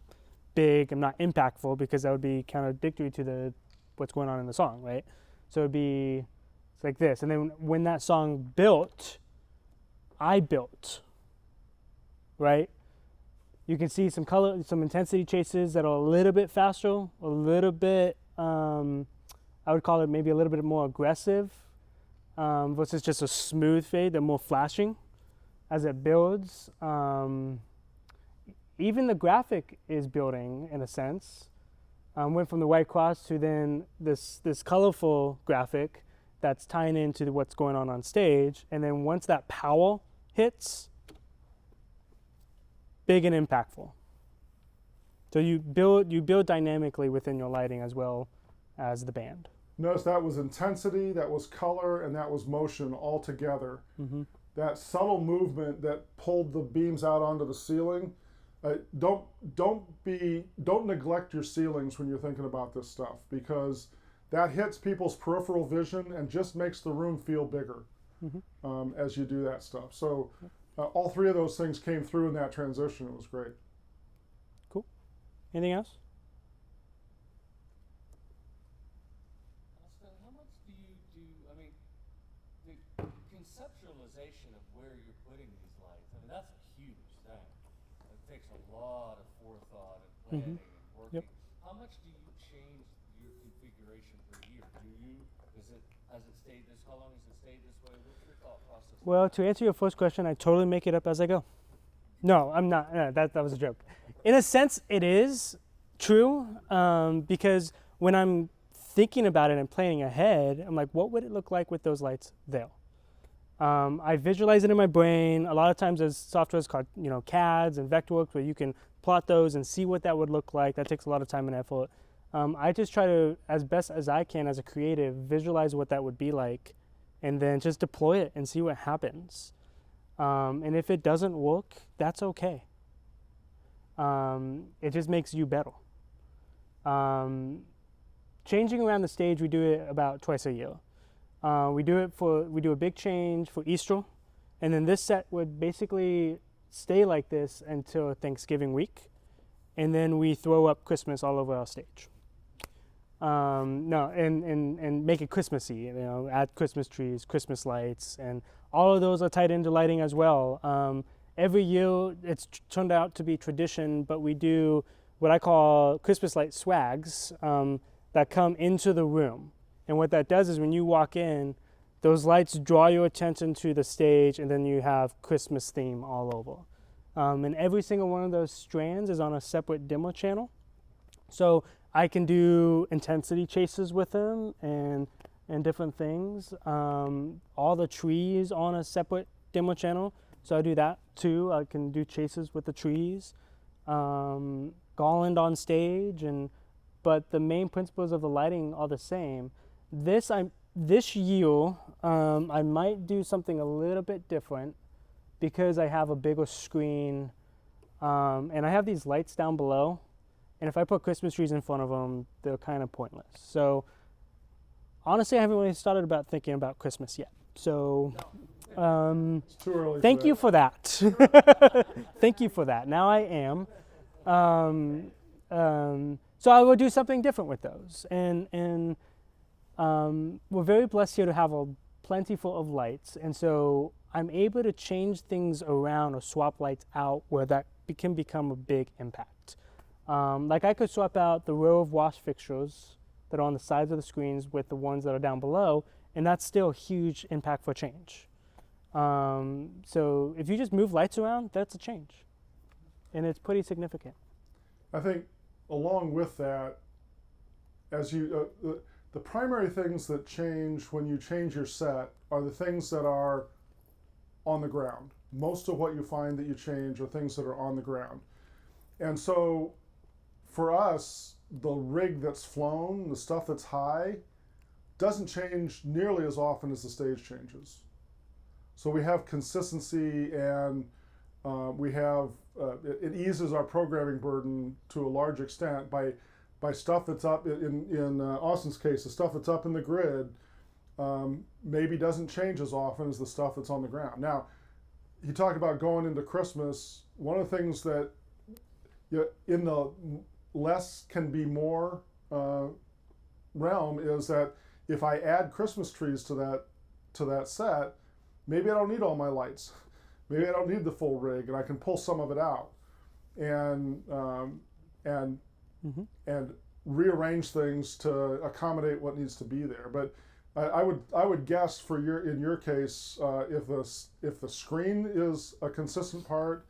big, I'm not impactful, because that would be contradictory to what's going on in the song, right? So it's like this. And then when that song built, I built, right? You can see some color, some intensity chases that are a little bit faster, a little bit, I would call it maybe a little bit more aggressive, versus just a smooth fade. They're more flashing as it builds. Even the graphic is building in a sense. Went from the white cross to then this colorful graphic that's tying into what's going on stage. And then once that power hits, big and impactful. So you build dynamically within your lighting as well as the band. Notice that was intensity, that was color, and that was motion all together. Mm-hmm. That subtle movement that pulled the beams out onto the ceiling. Don't neglect your ceilings when you're thinking about this stuff, because that hits people's peripheral vision and just makes the room feel bigger as you do that stuff. So all three of those things came through in that transition. It was great. Cool. Anything else? Austin, how much do you do? I mean, the conceptualization of where you're putting these lights. I mean, that's a huge thing. It takes a lot of forethought and planning and working. Yep. How much do you change your configuration per year? Has it stayed this? How long has it stayed this way? What's your thought process? Well, to answer your first question, I totally make it up as I go. No, I'm not. That was a joke. In a sense, it is true because when I'm thinking about it and planning ahead, I'm like, what would it look like with those lights there? I visualize it in my brain. A lot of times there's softwares called, CADs and Vectorworks where you can plot those and see what that would look like. That takes a lot of time and effort. I just try to, as best as I can as a creative, visualize what that would be like and then just deploy it and see what happens. And if it doesn't work, that's okay. It just makes you better. Changing around the stage, we do it about twice a year. We do a big change for Easter, and then this set would basically stay like this until Thanksgiving week, and then we throw up Christmas all over our stage. And make it Christmassy, add Christmas trees, Christmas lights, and all of those are tied into lighting as well. Every year it's turned out to be tradition, but we do what I call Christmas light swags that come into the room. And what that does is when you walk in, those lights draw your attention to the stage, and then you have Christmas theme all over. And every single one of those strands is on a separate dimmer channel. So I can do intensity chases with them and different things. All the trees on a separate dimmer channel. So I do that too. I can do chases with the trees. Garland on stage, but the main principles of the lighting are the same. This year, I might do something a little bit different because I have a bigger screen, and I have these lights down below, and if I put Christmas trees in front of them, they're kind of pointless. So honestly, I haven't really started about thinking about Christmas yet. So It's too early. thank you for that. Thank you for that. Now I am. So I will do something different with those, and we're very blessed here to have a plenty full of lights, and so I'm able to change things around or swap lights out where that can become a big impact. Like I could swap out the row of wash fixtures that are on the sides of the screens with the ones that are down below, and that's still a huge impact for change. So if you just move lights around, that's a change, and it's pretty significant. I think along with that, as you the primary things that change when you change your set are the things that are on the ground. Most of what you find that you change are things that are on the ground. And so for us, the rig that's flown, the stuff that's high, doesn't change nearly as often as the stage changes. So we have consistency, and we have it eases our programming burden to a large extent by stuff that's up in Austin's case. The stuff that's up in the grid maybe doesn't change as often as the stuff that's on the ground. Now, he talked about going into Christmas. One of the things that in the less can be more realm is that if I add Christmas trees to that set, maybe I don't need all my lights. Maybe I don't need the full rig, and I can pull some of it out and rearrange things to accommodate what needs to be there. But I would guess in your case, if the screen is a consistent part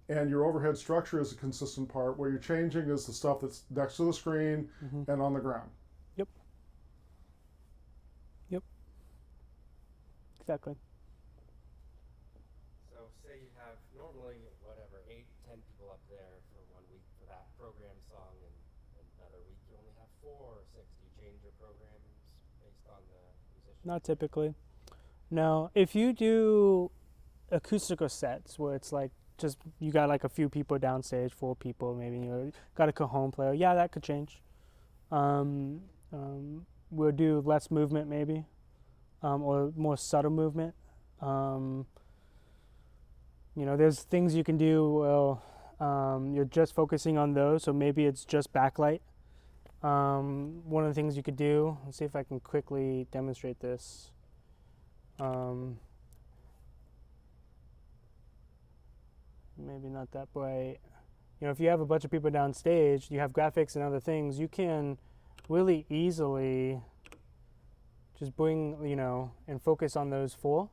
and your overhead structure is a consistent part, where you're changing is the stuff that's next to the screen and on the ground. Yep. Exactly. So say you have normally, 8-10 people up there for 1 week for that program song, and another week you only have 4 or 6. Do you change your programs based on the musician? Not typically. No. If you do acoustical sets where it's like just you got like a few people downstage, 4 people, maybe you got a cajon player, yeah, that could change. we'll do less movement maybe, or more subtle movement. There's things you can do. Well, you're just focusing on those, so maybe it's just backlight. One of the things you could do, let's see if I can quickly demonstrate this. Maybe not that bright. If you have a bunch of people downstage, you have graphics and other things, you can really easily just bring, and focus on those 4.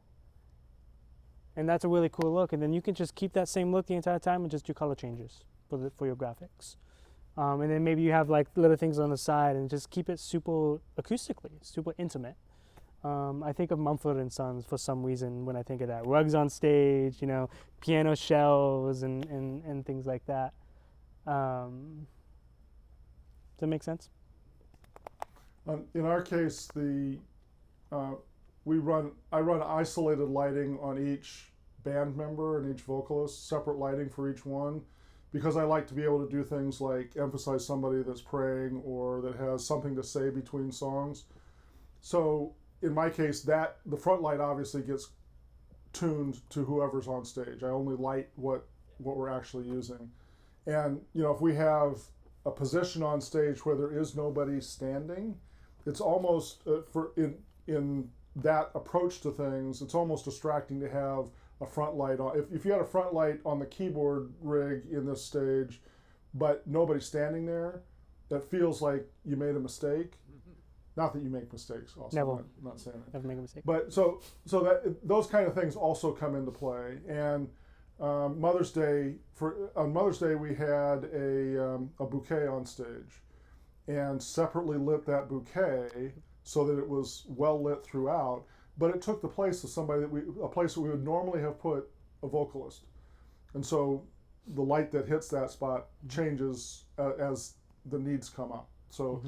And that's a really cool look. And then you can just keep that same look the entire time and just do color changes for your graphics. And then maybe you have like little things on the side and just keep it super acoustically, super intimate. I think of Mumford & Sons for some reason when I think of that. Rugs on stage, piano shelves and things like that. Does that make sense? In our case, I run isolated lighting on each band member and each vocalist, separate lighting for each one, because I like to be able to do things like emphasize somebody that's praying or that has something to say between songs. So in my case, the front light obviously gets tuned to whoever's on stage. I only light what we're actually using. And if we have a position on stage where there is nobody standing, it's almost in that approach to things, it's almost distracting to have a front light on. If you had a front light on the keyboard rig in this stage, but nobody's standing there, that feels like you made a mistake. Not that you make mistakes. Also, Never. Not saying it. Never make a mistake. But so that those kind of things also come into play. And Mother's Day we had a bouquet on stage, and separately lit that bouquet so that it was well lit throughout. But it took the place of a place that we would normally have put a vocalist, and so the light that hits that spot changes as the needs come up. So.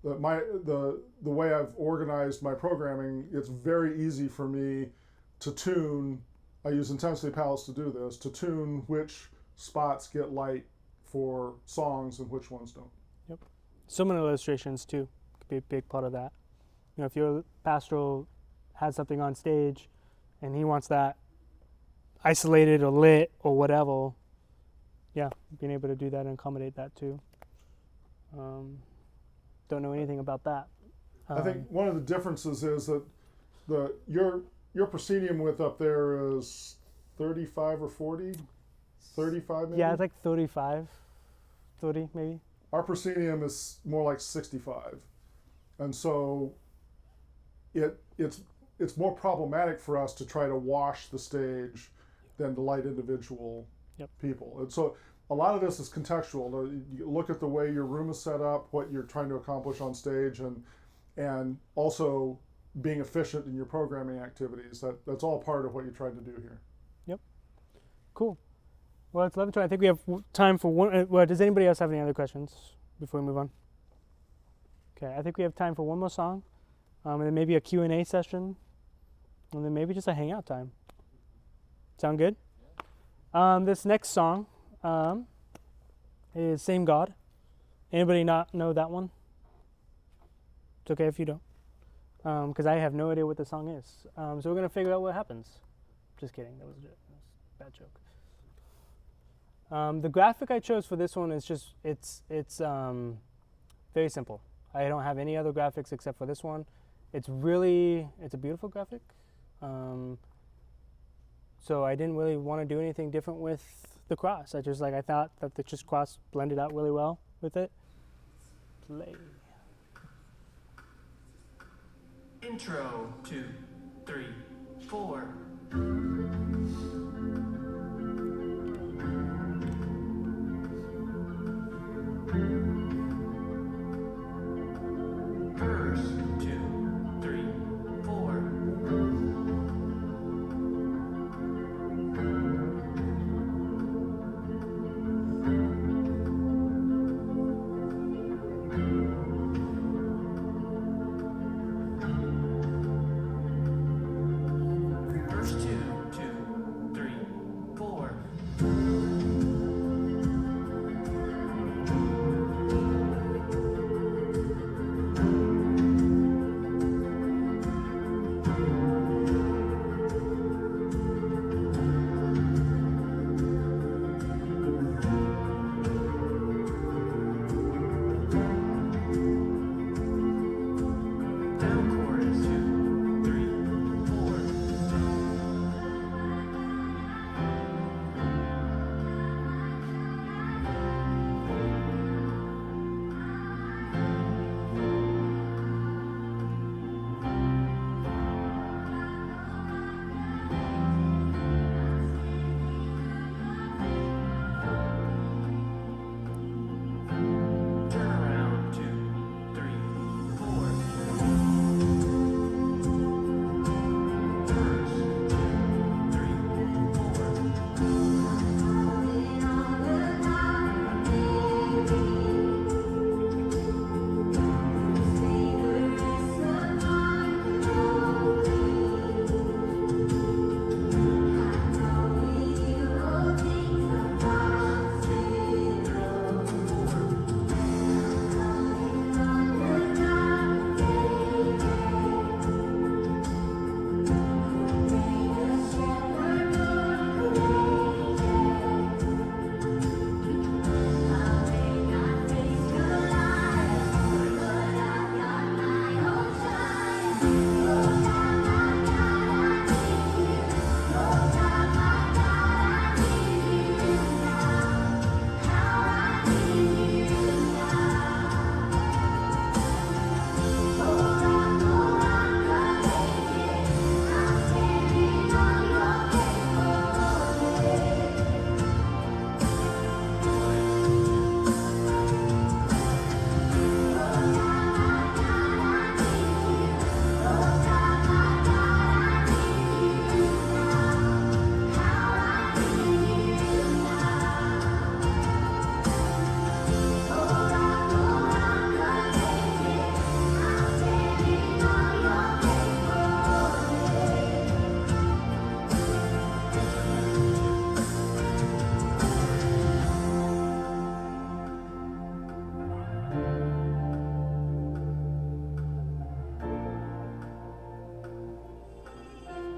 The way I've organized my programming, it's very easy for me to tune. I use intensity palettes to do this, to tune which spots get light for songs and which ones don't. Yep. Similar illustrations too could be a big part of that. If your pastoral has something on stage and he wants that isolated or lit or whatever, being able to do that and accommodate that too. Don't know anything about that. I think one of the differences is that your proscenium width up there is 35 or 40, 35 maybe? Yeah, it's like 35, 30 maybe. Our proscenium is more like 65, and so it's more problematic for us to try to wash the stage than to light individual people. And so a lot of this is contextual. You look at the way your room is set up, what you're trying to accomplish on stage, and also being efficient in your programming activities. That's all part of what you're trying to do here. Yep. Cool. Well, it's 11:20. I think we have time for one. Well, does anybody else have any other questions before we move on? Okay, I think we have time for one more song, and then maybe a Q&A session, and then maybe just a hangout time. Sound good? This next song is Same God. Anybody not know that one? It's okay if you don't, because I have no idea what the song is. So we're going to figure out what happens. Just kidding, that was a bad joke. The graphic I chose for this one is just, it's very simple. I don't have any other graphics except for this one. It's a beautiful graphic. So I didn't really want to do anything different with the cross. I thought that the just cross blended out really well with it. Play. Intro 2, 3, 4. Verse 2, 3, 4.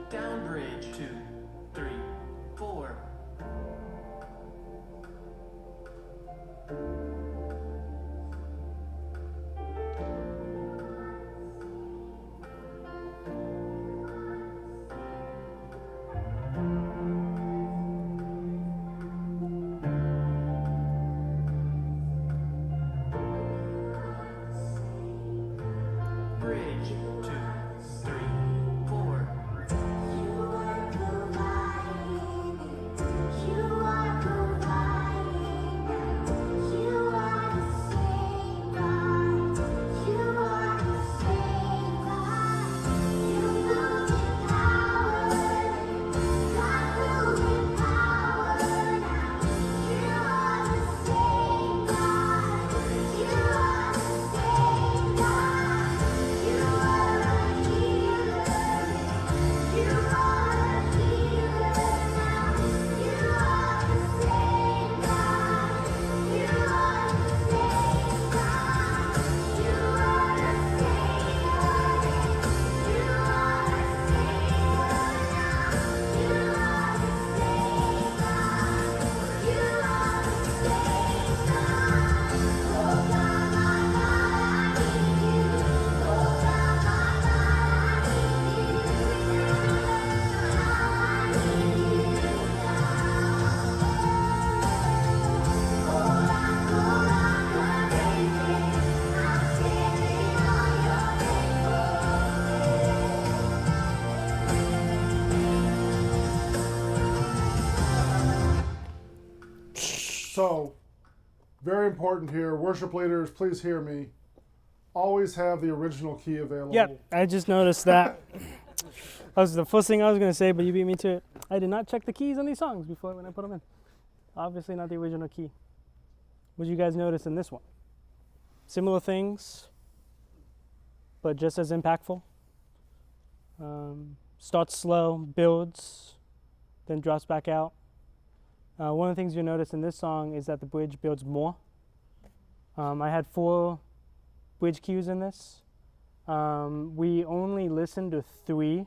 Down bridge. 2, 3, 4. Bridge. 2, 3, 4. So, very important here. Worship leaders, please hear me. Always have the original key available. Yep, I just noticed that. That was the first thing I was going to say, but you beat me to it. I did not check the keys on these songs before when I put them in. Obviously not the original key. What did you guys notice in this one? Similar things, but just as impactful. Starts slow, builds, then drops back out. One of the things you notice in this song is that the bridge builds more. I had 4 bridge cues in this. We only listened to 3.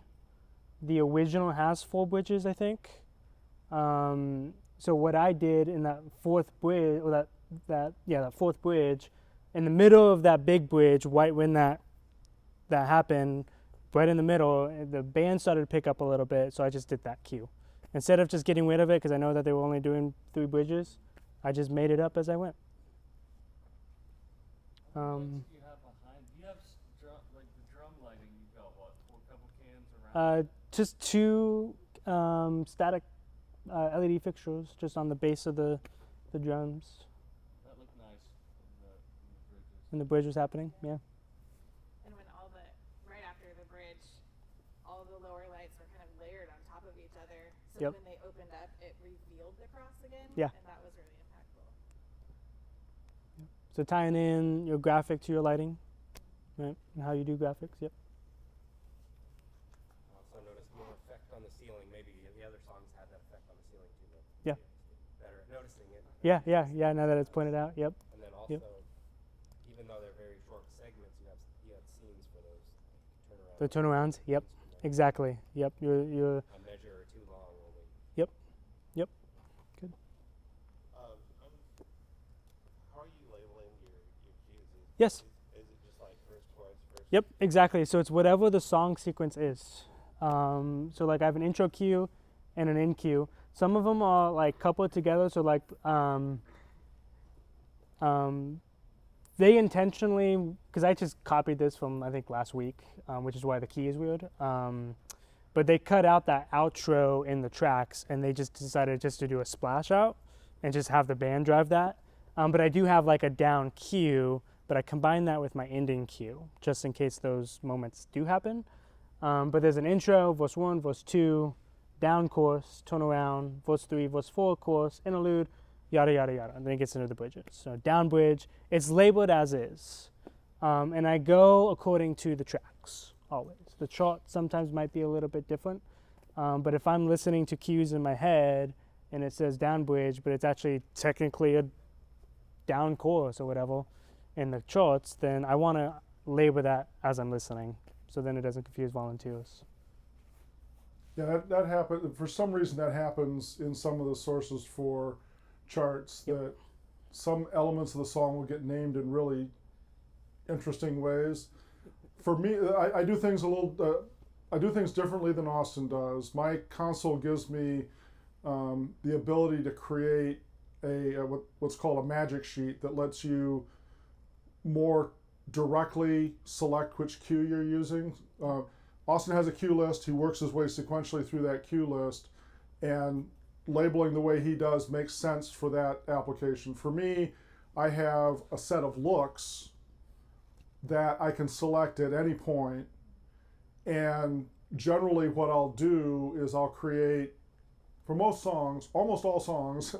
The original has 4 bridges, I think. So what I did in that 4th bridge, or that 4th bridge, in the middle of that big bridge, right when that happened, right in the middle, the band started to pick up a little bit, so I just did that cue. Instead of just getting rid of it, because I know that they were only doing 3 bridges, I just made it up as I went. What do you have behind? Do you have like the drum lighting? You've got what? A couple cans around? Just 2 static LED fixtures just on the base of the drums. That looked nice in the bridges. And the bridge was happening, yeah. And when right after the bridge, all the lower lights were kind of layered on top of each other. So Yep. when they opened up, it revealed the cross again. Yeah. And that was really impactful. So tying in your graphic to your lighting, right? And how you do graphics, yep. I also noticed more effect on the ceiling. Maybe the other songs had that effect on the ceiling too. But Yeah. Better at noticing it. Yeah, now that it's pointed out, yep. And then also, even though they're very short segments, you have scenes for those turnarounds. The turnarounds, yep, exactly, yep. You're A measure or 2 long only. good. How are you labeling your cues? Yes. Is it just like first chorus, first? Yep, exactly. So it's whatever the song sequence is. So like I have an intro cue and an end cue. Some of them are like coupled together. So like they intentionally, because I just copied this from I think last week, which is why the key is weird. But they cut out that outro in the tracks and they just decided just to do a splash out and just have the band drive that. But I do have like a down cue, but I combine that with my ending cue just in case those moments do happen. But there's an intro, verse 1, verse 2, down chorus, turn around, verse 3, verse 4, chorus, interlude, yada, yada, yada. And then it gets into the bridges. So down bridge, it's labeled as is. And I go according to the tracks, always. The chart sometimes might be a little bit different. But if I'm listening to cues in my head and it says down bridge, but it's actually technically a down chorus or whatever in the charts, then I want to label that as I'm listening. So then it doesn't confuse volunteers. Yeah, that happens. For some reason, that happens in some of the sources for charts. That some elements of the song will get named in really interesting ways. For me, I do things a little. I do things differently than Austin does. My console gives me the ability to create what's called a magic sheet that lets you more directly select which cue you're using. Austin has a cue list. He works his way sequentially through that cue list, and labeling the way he does makes sense for that application. For me, I have a set of looks that I can select at any point, and generally what I'll do is I'll create, for most songs, almost all songs,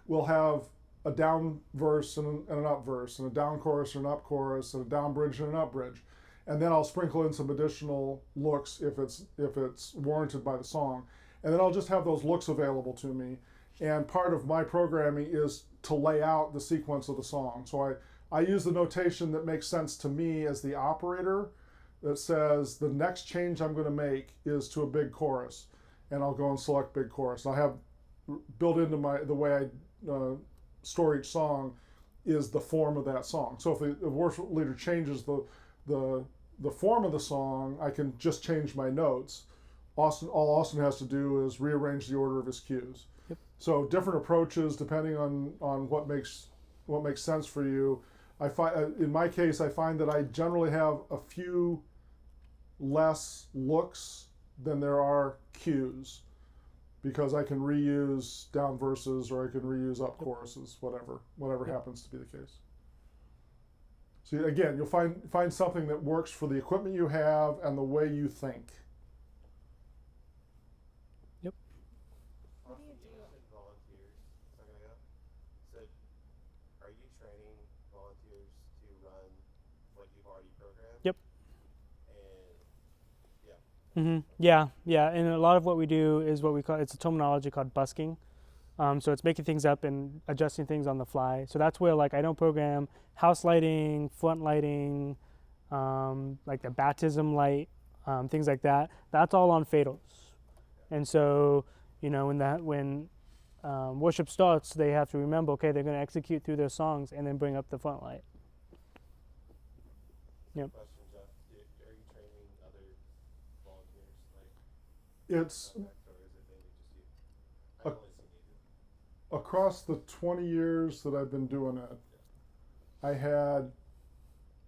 will have a down verse and an up verse, and a down chorus and an up chorus, and a down bridge and an up bridge. And then I'll sprinkle in some additional looks if it's warranted by the song. And then I'll just have those looks available to me. And part of my programming is to lay out the sequence of the song. So I use the notation that makes sense to me as the operator, that says the next change I'm going to make is to a big chorus. And I'll go and select big chorus. I'll have built into the way I store each song is the form of that song. So if the worship leader changes the form of the song, I can just change my notes. All Austin has to do is rearrange the order of his cues. Yep. So different approaches depending on what makes sense for you. I find in my case, I find that I generally have a few less looks than there are cues, because I can reuse down verses or I can reuse up choruses, whatever happens to be the case. So again, you'll find something that works for the equipment you have and the way you think. Yep. What do you do? mentioned volunteers a second ago. So, are you training volunteers to run what you've already programmed? Yep. And Yeah. And a lot of what we do is what we call, it's a terminology called busking. So it's making things up and adjusting things on the fly. So that's where, like, I don't program house lighting, front lighting, like the baptism light, things like that. That's all on Fatals. And so, when worship starts, they have to remember, okay, they're going to execute through their songs and then bring up the front light. Yep. question, Jeff, are you training other volunteers, like It's contact, or is it mainly just you? I've only seen you do. across the 20 years that I've been doing it, I had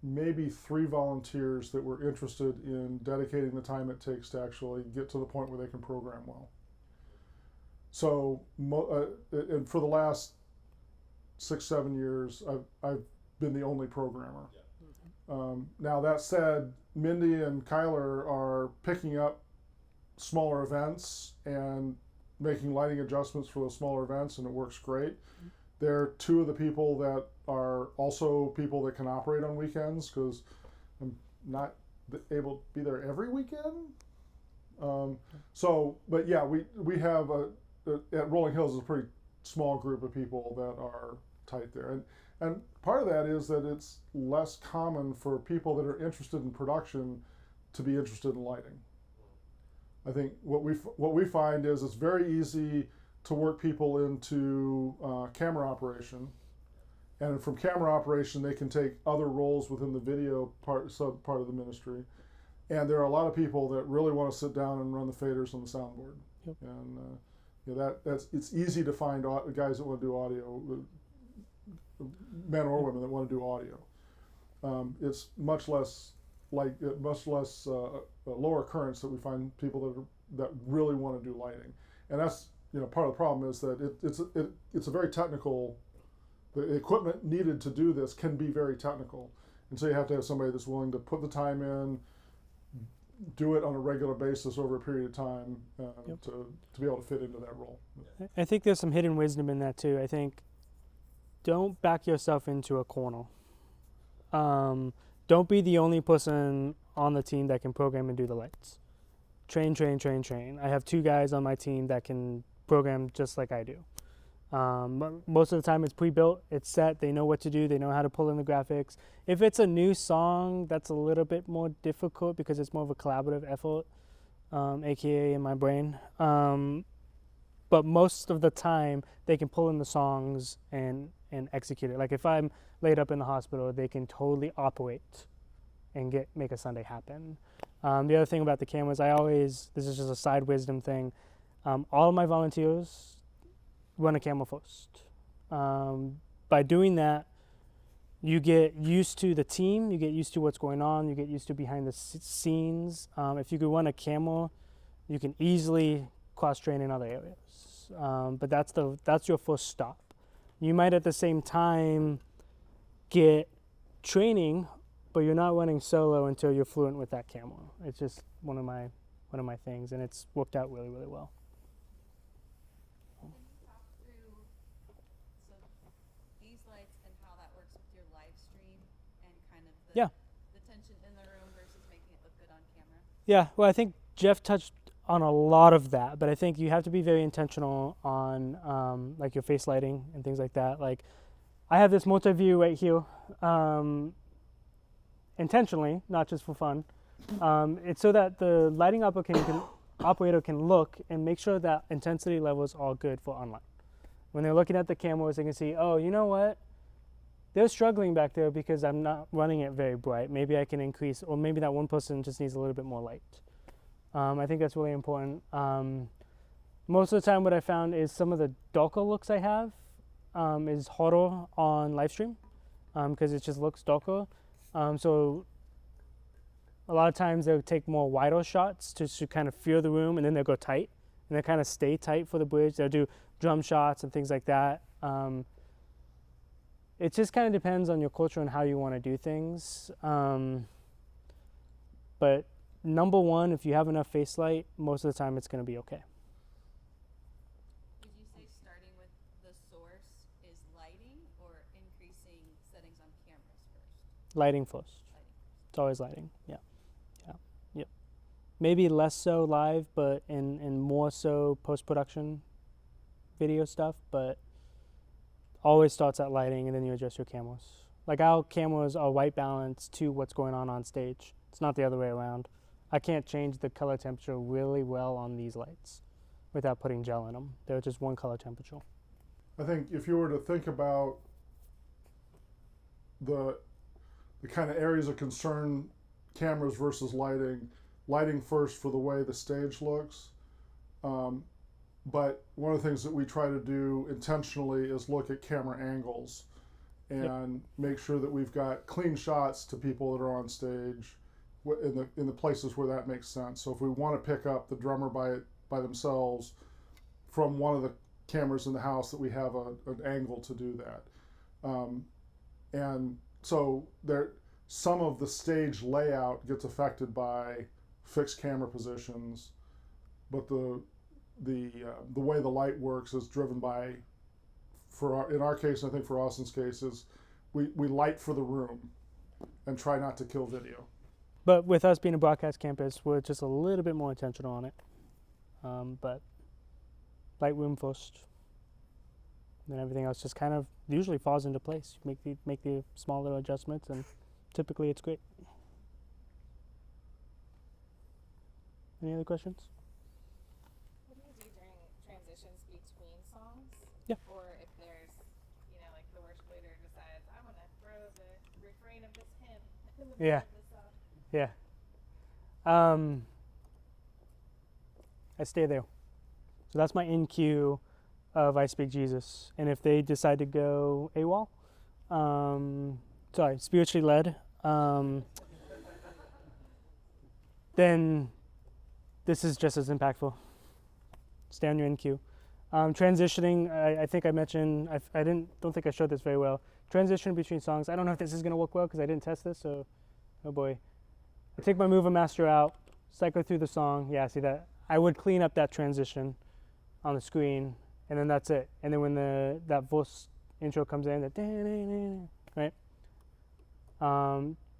maybe 3 volunteers that were interested in dedicating the time it takes to actually get to the point where they can program well. So, and for the last 6-7 years, I've been the only programmer. Now that said, Mindy and Kyler are picking up smaller events and making lighting adjustments for those smaller events, and it works great. They're 2 of the people that are also people that can operate on weekends, because I'm not able to be there every weekend. But yeah, we have at Rolling Hills is a pretty small group of people that are tight there, and part of that is that it's less common for people that are interested in production to be interested in lighting. I think what we find is it's very easy to work people into camera operation, and from camera operation they can take other roles within the video part of the ministry. And there are a lot of people that really want to sit down and run the faders on the soundboard. Yep. And it's easy to find guys that want to do audio, men or women that want to do audio. It's much less lower occurrence that we find people that really want to do lighting. And that's part of the problem is that it's a very technical. The equipment needed to do this can be very technical, and so you have to have somebody that's willing to put the time in, do it on a regular basis over a period of time to be able to fit into that role. I think there's some hidden wisdom in that too. I think don't back yourself into a corner. Don't be the only person on the team that can program and do the lights. Train. I have 2 guys on my team that can program just like I do. Most of the time it's pre-built, it's set, they know what to do, they know how to pull in the graphics. If it's a new song, that's a little bit more difficult because it's more of a collaborative effort. aka in my brain. But most of the time, they can pull in the songs and execute it. Like if I'm laid up in the hospital, they can totally operate and make a Sunday happen. The other thing about the cameras, this is just a side wisdom thing, all of my volunteers run a camera first. By doing that, you get used to the team, you get used to what's going on, you get used to behind the scenes. If you could run a camera, you can easily cross-train in other areas. But that's your first stop. You might at the same time get training, but you're not running solo until you're fluent with that camera. It's just one of my things, and it's worked out really, really well. Can you talk through these lights and how that works with your live stream and kind of the tension in the room versus making it look good on camera? Yeah, well, I think Jeff touched on a lot of that, but I think you have to be very intentional on like your face lighting and things like that. Like I have this multi-view right here, intentionally, not just for fun. It's so that the lighting operator can look and make sure that intensity levels are good for online. When they're looking at the cameras, they can see, oh, you know what? They're struggling back there because I'm not running it very bright. Maybe I can increase, or maybe that one person just needs a little bit more light. I think that's really important. Most of the time what I found is some of the darker looks I have is harder on Livestream because it just looks darker. So a lot of times they'll take more wider shots to kind of feel the room, and then they'll go tight, and they kind of stay tight for the bridge. They'll do drum shots and things like that. It just kind of depends on your culture and how you want to do things. But number one, if you have enough face light, most of the time it's going to be okay. Would you say starting with the source is lighting or increasing settings on cameras first? Lighting first. It's always lighting. Yeah. Yep. Maybe less so live, but and more so post-production video stuff, but always starts at lighting, and then you adjust your cameras. Like our cameras are white balanced to what's going on stage. It's not the other way around. I can't change the color temperature really well on these lights without putting gel in them. They're just one color temperature. I think if you were to think about the kind of areas of concern, cameras versus lighting first for the way the stage looks. But one of the things that we try to do intentionally is look at camera angles and make sure that we've got clean shots to people that are on stage in the places where that makes sense. So if we want to pick up the drummer by themselves from one of the cameras in the house, that we have an angle to do that. And so some of the stage layout gets affected by fixed camera positions, but the way the light works is driven by, in our case, I think for Austin's case, is we light for the room and try not to kill video. But with us being a broadcast campus, we're just a little bit more intentional on it. But Lightroom first, then everything else just kind of usually falls into place. Make the small little adjustments, and typically it's great. Any other questions? What do you do during transitions between songs? Yeah. Or if there's, like the worship leader decides, I'm going to throw the refrain of this hymn in the middle of the song. Yeah. I stay there. So that's my in cue of I Speak Jesus. And if they decide to go AWOL, spiritually led, then this is just as impactful. Stay on your in cue. Transitioning, I think I mentioned, don't think I showed this very well. Transition between songs. I don't know if this is going to work well because I didn't test this, so oh boy. I take my mover master out, cycle through the song. Yeah, see that? I would clean up that transition on the screen, and then that's it. And then when that verse intro comes in, right?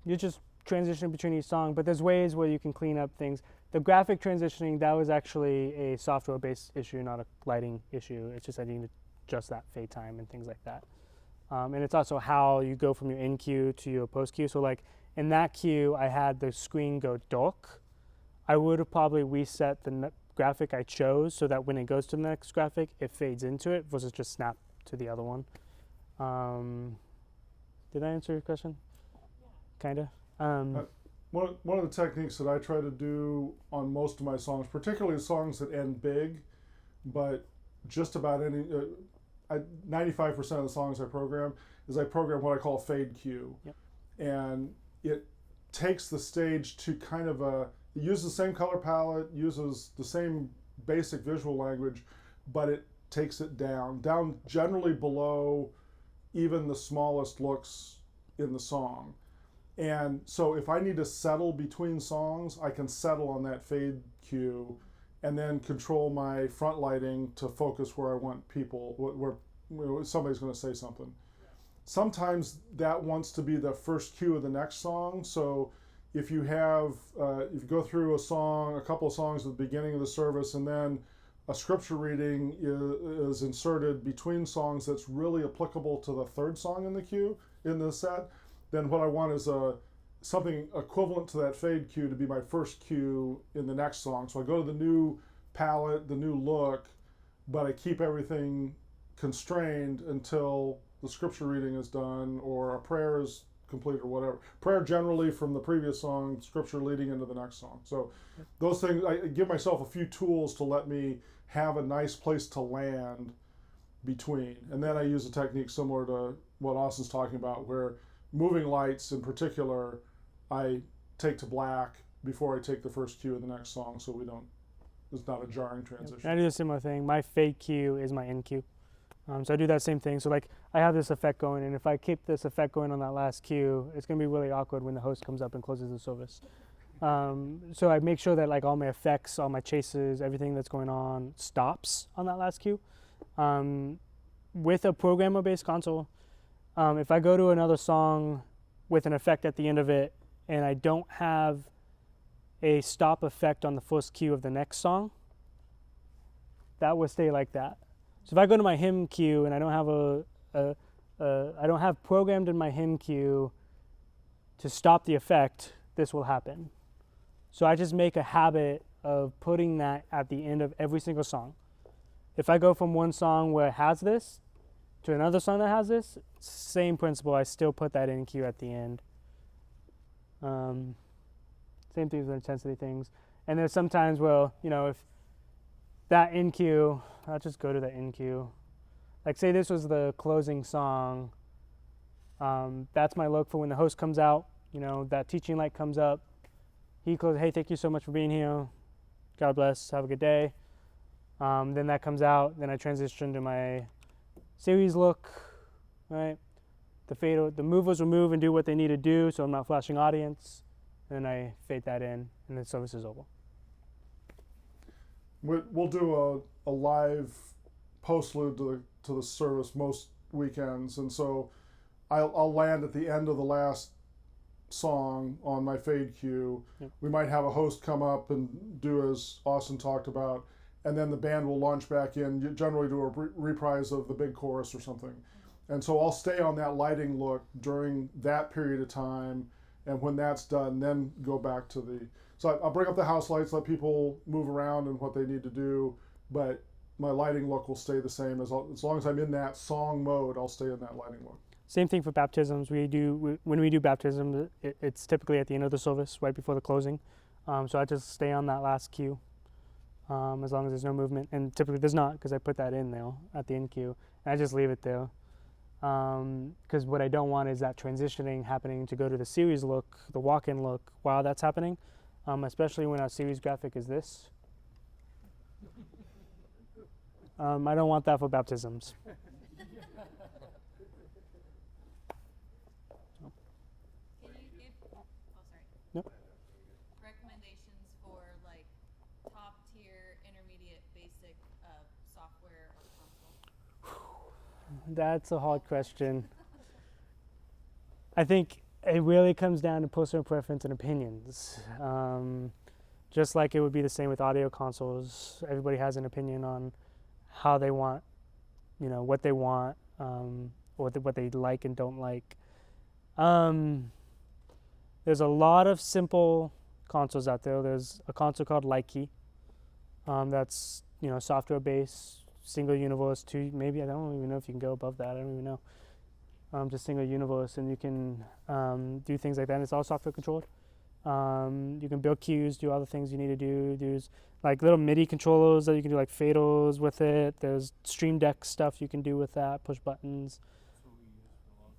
You just transition between each song, but there's ways where you can clean up things. The graphic transitioning, that was actually a software-based issue, not a lighting issue. It's just I need to adjust that fade time and things like that. And it's also how you go from your in cue to your post cue. So like in that cue, I had the screen go dark I would probably reset the graphic I chose so that when it goes to the next graphic, it fades into it versus just snap to the other one. Did I answer your question? Kinda. One of the techniques that I try to do on most of my songs, particularly songs that end big, but just about 95% of the songs I program is I program what I call a fade cue. Yep. And it takes the stage to kind of it uses the same color palette, uses the same basic visual language, but it takes it down generally below even the smallest looks in the song. And so if I need to settle between songs, I can settle on that fade cue and then control my front lighting to focus where I want people, where somebody's going to say something. Sometimes that wants to be the first cue of the next song. So if you have, if you go through a couple of songs at the beginning of the service, and then a scripture reading is inserted between songs that's really applicable to the third song in the cue, in the set, then what I want is something equivalent to that fade cue to be my first cue in the next song. So I go to the new palette, the new look, but I keep everything constrained until the scripture reading is done or a prayer is complete or whatever. Prayer generally from the previous song, scripture leading into the next song. So those things, I give myself a few tools to let me have a nice place to land between. And then I use a technique similar to what Austin's talking about, where moving lights in particular, I take to black before I take the first cue of the next song, so it's not a jarring transition. I do a similar thing. My fade cue is my end cue. So I do that same thing. So like I have this effect going, and if I keep this effect going on that last cue, it's going to be really awkward when the host comes up and closes the service. So I make sure that like all my effects, all my chases, everything that's going on stops on that last cue. With a programmer-based console, if I go to another song with an effect at the end of it and I don't have a stop effect on the first cue of the next song, that will stay like that. So if I go to my hymn cue and I don't have I don't have programmed in my hymn cue to stop the effect, this will happen. So I just make a habit of putting that at the end of every single song. If I go from one song where it has this to another song that has this, same principle, I still put that in cue at the end. Same things with intensity things. And there's sometimes, well, you know, if that in cue, I'll just go to the in cue. Like say this was the closing song, that's my look for when the host comes out, you know, that teaching light comes up. He closes, hey, thank you so much for being here. God bless, have a good day. Then that comes out, then I transition to my series look, right? The movers will move and do what they need to do, so I'm not flashing audience. And then I fade that in, and the service is over. We'll do a live postlude to the service most weekends, and so I'll land at the end of the last song on my fade cue. Yep. We might have a host come up and do as Austin talked about, and then the band will launch back in. You generally do a reprise of the big chorus or something. And so I'll stay on that lighting look during that period of time, and when that's done, then go back to the... So I'll bring up the house lights, let people move around and what they need to do, but my lighting look will stay the same. As long as I'm in that song mode, I'll stay in that lighting look. Same thing for baptisms. When we do baptism, it's typically at the end of the service, right before the closing. So I just stay on that last cue, as long as there's no movement. And typically there's not, because I put that in there at the end cue. And I just leave it there. Because what I don't want is that transitioning happening to go to the series look, the walk-in look, while that's happening, especially when our series graphic is this. I don't want that for baptisms. Can you give, Yep. recommendations for like top tier, intermediate, basic software or console? That's a hard question. I think it really comes down to personal preference and opinions. Just like it would be the same with audio consoles. Everybody has an opinion on how they want, you know, what they want, or what they like and don't like. There's a lot of simple consoles out there. There's a console called Likey. That's software based, single universe. Maybe I don't even know if you can go above that. I don't even know. Just single universe, and you can do things like that. And it's all software controlled. You can build queues, do all the things you need to do. There's like little MIDI controllers that you can do like fados with it. There's Stream Deck stuff you can do with that, push buttons. That's what we use for a long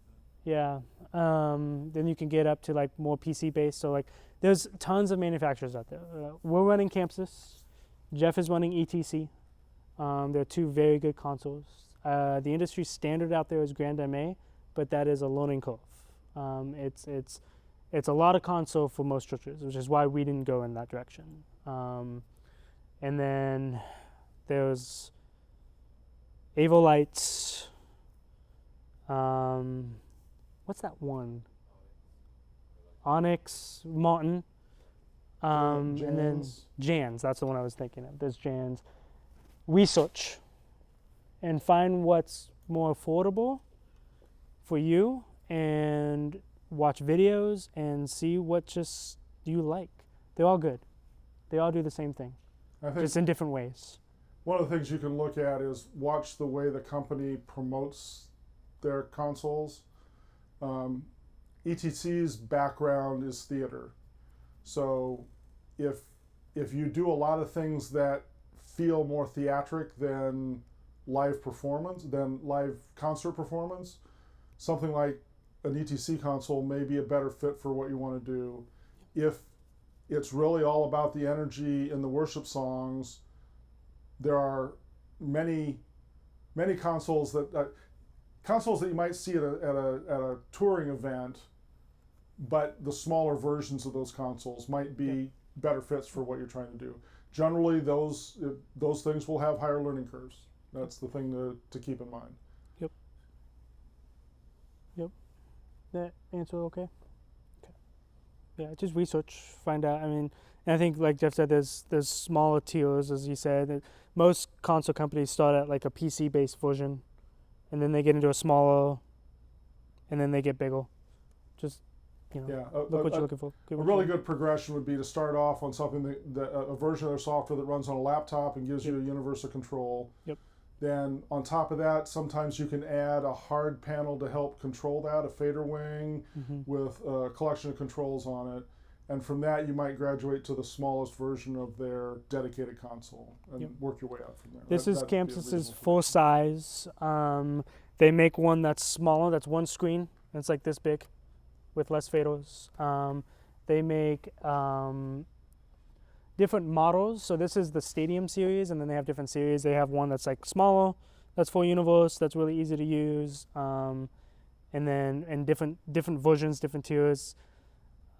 time. Yeah. Then you can get up to like more PC based. So like there's tons of manufacturers out there. We're running Campsys. Jeff is running ETC. They're two very good consoles. The industry standard out there is Grand MA, but that is a learning curve. It's a lot of console for most churches, which is why we didn't go in that direction. And then there's Avo Lights. What's that one? Onyx, Martin. And then Jan's. That's the one I was thinking of. There's Jan's. Research and find what's more affordable for you, and watch videos and see what just you like. They're all good. They all do the same thing, I think just in different ways. one of the things you can look at is watch the way the company promotes their consoles. ETC's background is theater, so if you do a lot of things that feel more theatric than live concert performance, something like an ETC console may be a better fit for what you want to do. If it's really all about the energy in the worship songs, there are many consoles that you might see at a touring event, but the smaller versions of those consoles might be better fits for what you're trying to do. Generally, those things will have higher learning curves. That's the thing to keep in mind. Yep. That answer okay? Okay. Yeah, just research, find out. I mean, and I think like Jeff said, there's smaller tiers, as he said. Most console companies start at like a PC-based version, and then they get into a smaller, and then they get bigger. Just look what you're looking for. A really good progression would be to start off on something a version of their software that runs on a laptop and gives you a universal control. Yep. Then on top of that, sometimes you can add a hard panel to help control that, a fader wing with a collection of controls on it. And from that, you might graduate to the smallest version of their dedicated console and work your way up from there. This is Campsys's full size. They make one that's smaller, that's one screen, and it's like this big with less faders. They make different models. So this is the Stadium series, and then they have different series. They have one that's like smaller, that's full universe, that's really easy to use, and then in different versions, different tiers.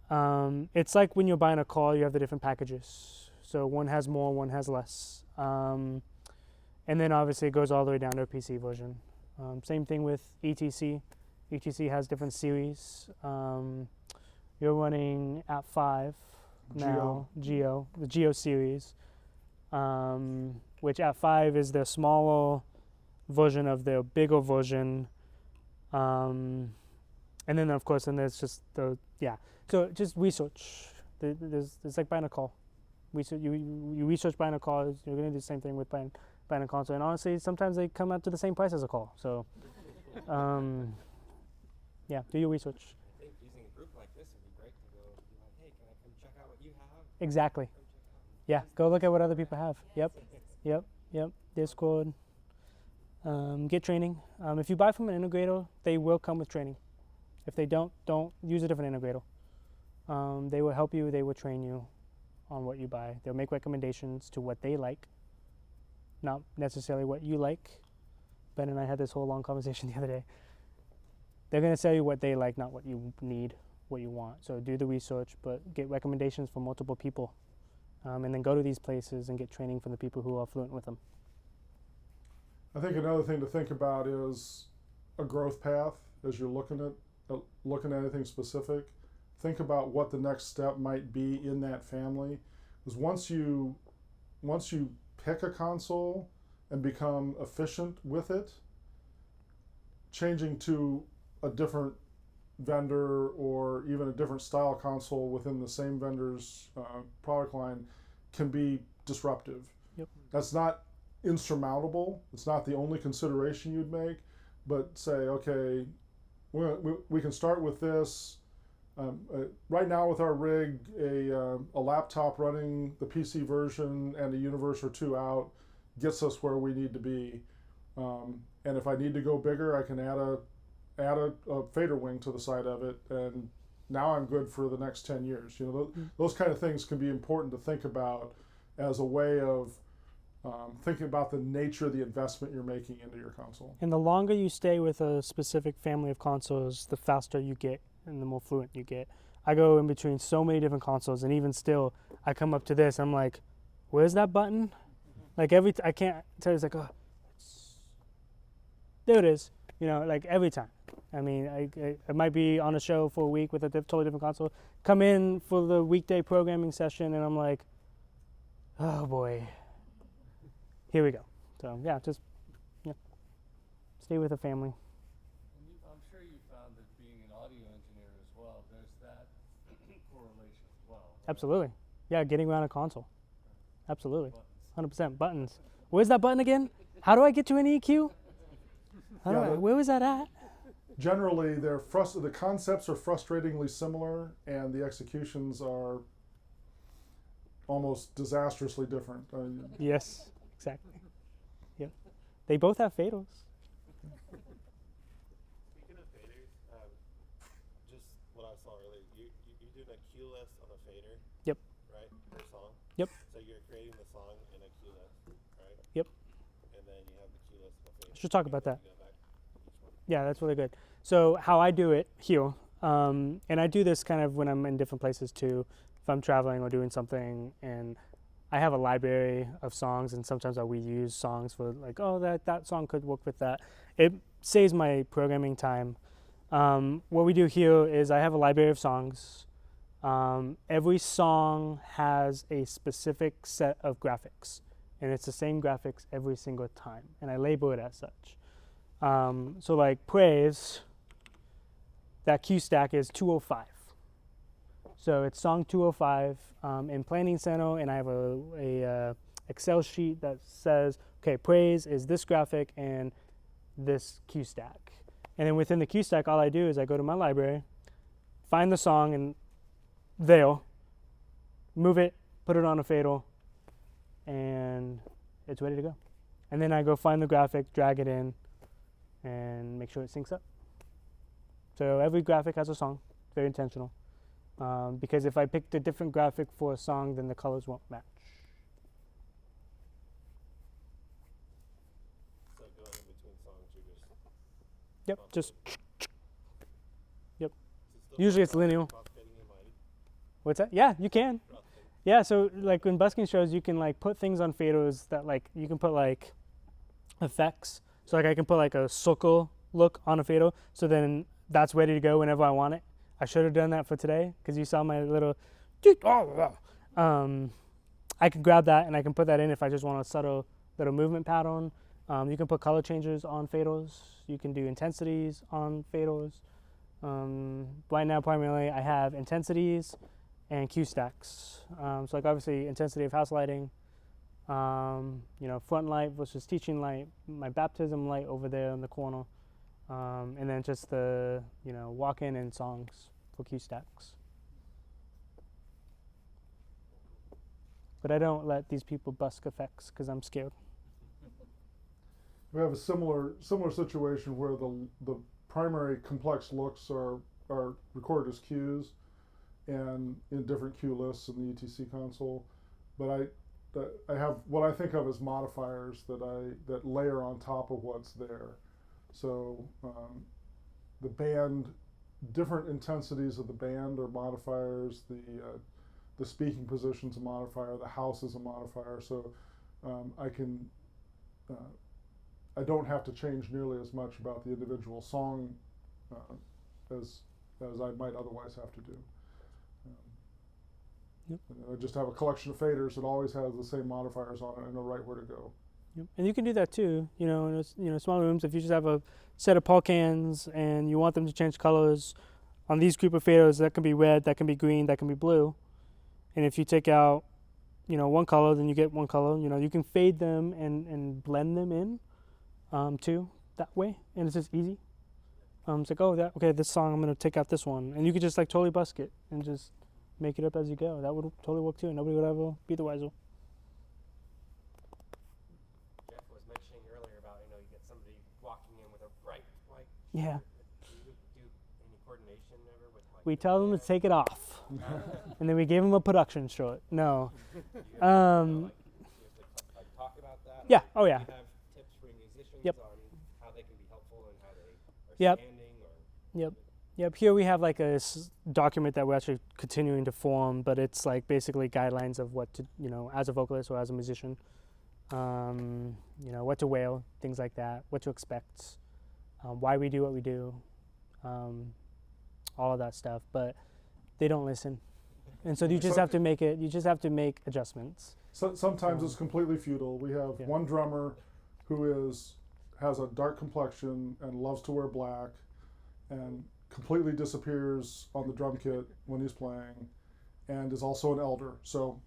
It's like when you're buying a car, you have the different packages. So one has more, one has less, and then obviously it goes all the way down to a PC version. Same thing with ETC. ETC has different series. You're running at 5 now, the Geo series, which at 5 is the smaller version of their bigger version. And then of course, there's just so just research. It's like buying a car. You research buying a car. You're gonna do the same thing with buying a console. And honestly, sometimes they come out to the same price as a car. So, do your research. I think using a group like this would be great to go be like, hey, can I come check out what you have? Exactly. Yeah, go look at what other people have. Yep. Discord. Get training. If you buy from an integrator, they will come with training. If they don't use a different integrator. They will help you. They will train you on what you buy. They'll make recommendations to what they like, not necessarily what you like. Ben and I had this whole long conversation the other day. They're going to tell you what they like, not what you need, what you want. So do the research, but get recommendations from multiple people. And then go to these places and get training from the people who are fluent with them. I think another thing to think about is a growth path as you're looking at anything specific. Think about what the next step might be in that family. Because once you pick a console and become efficient with it, changing to a different vendor or even a different style console within the same vendor's product line can be disruptive. Yep. That's not insurmountable. It's not the only consideration you'd make, but say, okay, we can start with this. Right now with our rig, a laptop running the PC version and a universe or two out gets us where we need to be. And if I need to go bigger, I can add a fader wing to the side of it, and now I'm good for the next 10 years. You know, those kind of things can be important to think about as a way of thinking about the nature of the investment you're making into your console. And the longer you stay with a specific family of consoles, the faster you get and the more fluent you get. I go in between so many different consoles, and even still, I come up to this, I'm like, where's that button? Like I can't tell you, it's like, oh, there it is. You know, like every time. I mean, I might be on a show for a week with a totally different console, come in for the weekday programming session, and I'm like, oh boy, here we go. So yeah, just stay with the family. I'm sure you found that being an audio engineer as well, there's that correlation as well. Right? Absolutely. Yeah, getting around a console. Absolutely. 100% buttons. Where's that button again? How do I get to an EQ? Where was that at? Generally, the concepts are frustratingly similar, and the executions are almost disastrously different. Yes, exactly. Yep. They both have faders. Speaking of faders, just what I saw earlier, you're doing a cue list on a fader. Yep. Right, per song. Yep. So you're creating the song in a cue list, right? Yep. And then you have the cue list of the fader. Should talk about that. You go back to each one. Yeah, that's really good. So how I do it here, and I do this kind of when I'm in different places too, if I'm traveling or doing something, and I have a library of songs, and sometimes we use songs for like, oh, that song could work with that. It saves my programming time. What we do here is I have a library of songs. Every song has a specific set of graphics, and it's the same graphics every single time, and I label it as such. So like Praise, that cue stack is 205. So it's song 205 in Planning Center, and I have a Excel sheet that says, okay, Praise is this graphic and this cue stack. And then within the cue stack, all I do is I go to my library, find the song and there, move it, put it on a fader, and it's ready to go. And then I go find the graphic, drag it in, and make sure it syncs up. So every graphic has a song, very intentional. Because if I picked a different graphic for a song, then the colors won't match. So going in between songs, you're just. Yep, just. Yep. Is it still Usually it's linear. crossfading in Mighty? What's that? Yeah, you can. Crossfading. Yeah, so like when busking shows, you can like put things on faders that like you can put like effects. So like I can put like a circle look on a fader, so then that's ready to go whenever I want it. I should have done that for today because you saw my little. I can grab that and I can put that in if I just want a subtle little movement pattern. You can put color changes on faders. You can do intensities on faders. Right now, primarily, I have intensities and cue stacks. So like obviously intensity of house lighting, front light versus teaching light, my baptism light over there in the corner, and then just the, walk-in and songs for cue stacks. But I don't let these people busk effects because I'm scared. We have a similar situation where the primary complex looks are recorded as cues and in different cue lists in the ETC console, but I have what I think of as modifiers that layer on top of what's there. So the band, different intensities of the band are modifiers. The speaking position's a modifier. The house is a modifier. So I don't have to change nearly as much about the individual song as I might otherwise have to do. Yep. I just have a collection of faders that always has the same modifiers on it. I know right where to go. Yep. And you can do that too. In small rooms, if you just have a set of Paul cans and you want them to change colors, on these group of fados, that can be red, that can be green, that can be blue. And if you take out, one color, then you get one color. You can fade them and blend them in too that way, and it's just easy. It's like, okay, this song, I'm gonna take out this one, and you could just like totally busk it and just make it up as you go. That would totally work too. Nobody would ever be the wiser. Jeff was mentioning earlier about, you get somebody walking in with a bright white. Yeah. Do you do any coordination ever with like? We tell them to take it off, and then we give them a production shot. No. Do you ever, like talk about that? Yeah. Oh yeah. Do you have tips for musicians Yep. on how they can be helpful and how they are Yep. standing or? Yep. Here we have like a document that we're actually continuing to form, but it's like basically guidelines of what to, as a vocalist or as a musician, what to wail, things like that, what to expect, why we do what we do, all of that stuff. But they don't listen, and so you just have to make it. You just have to make adjustments. So, sometimes it's completely futile. We have one drummer who has a dark complexion and loves to wear black, and completely disappears on the drum kit when he's playing, and is also an elder. So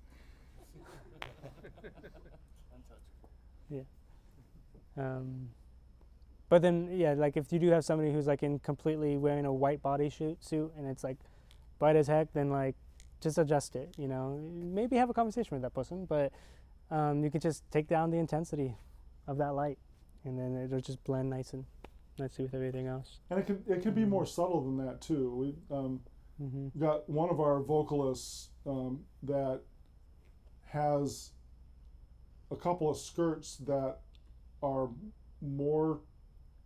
but then like if you do have somebody who's like in completely wearing a white bodysuit and it's like bright as heck, then like just adjust it. Maybe have a conversation with that person, but you can just take down the intensity of that light, and then it'll just blend nicely with everything else. And it can be more subtle than that too. We got one of our vocalists that has a couple of skirts that are more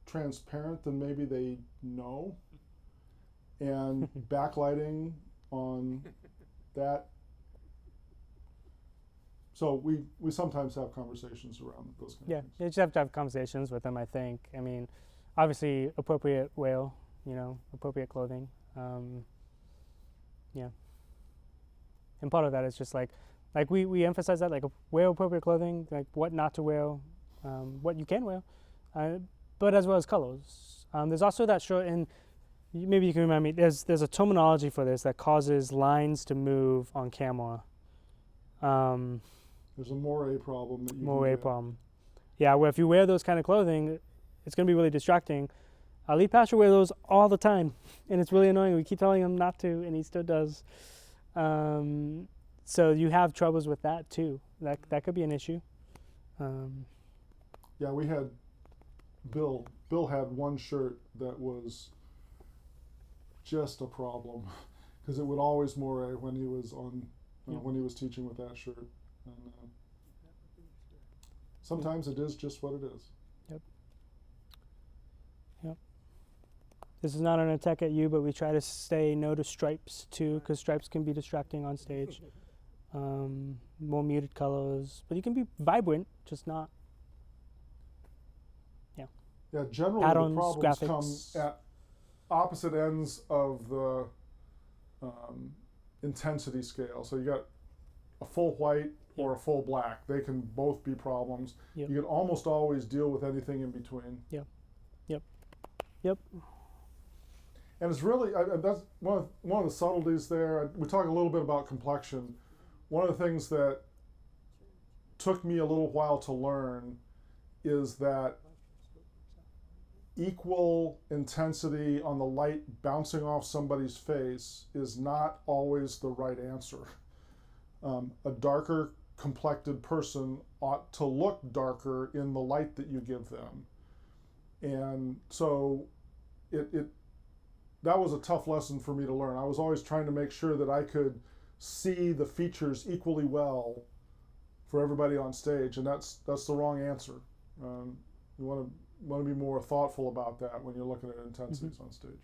transparent than maybe they know, and backlighting on that. So we sometimes have conversations around those kind of things. You just have to have conversations with them, I think. I mean, obviously appropriate wail, appropriate clothing. And part of that is just like we emphasize that, like wear appropriate clothing, like what not to wear, what you can wear, but as well as colors. There's also that short, and maybe you can remind me, there's a terminology for this that causes lines to move on camera. There's a moire problem that you moire problem. Yeah, where if you wear those kind of clothing, it's going to be really distracting. Our lead pastor wears those all the time, and it's really annoying. We keep telling him not to, and he still does. So you have troubles with that too. That could be an issue. Yeah, we had Bill had one shirt that was just a problem because it would always moire when he was when he was teaching with that shirt. And sometimes it is just what it is. Yep. This is not an attack at you, but we try to say no to stripes too, because stripes can be distracting on stage. More muted colors, but you can be vibrant, just not. Yeah, generally patterns, the problems graphics. come at opposite ends of the intensity scale. So you got a full white or a full black. They can both be problems. Yep. You can almost always deal with anything in between. Yep. And it's really, that's one of the subtleties there. We talk a little bit about complexion. One of the things that took me a little while to learn is that equal intensity on the light bouncing off somebody's face is not always the right answer. A darker complected person ought to look darker in the light that you give them. And so that was a tough lesson for me to learn. I was always trying to make sure that I could see the features equally well for everybody on stage, and that's the wrong answer. You want to be more thoughtful about that when you're looking at intensities on stage.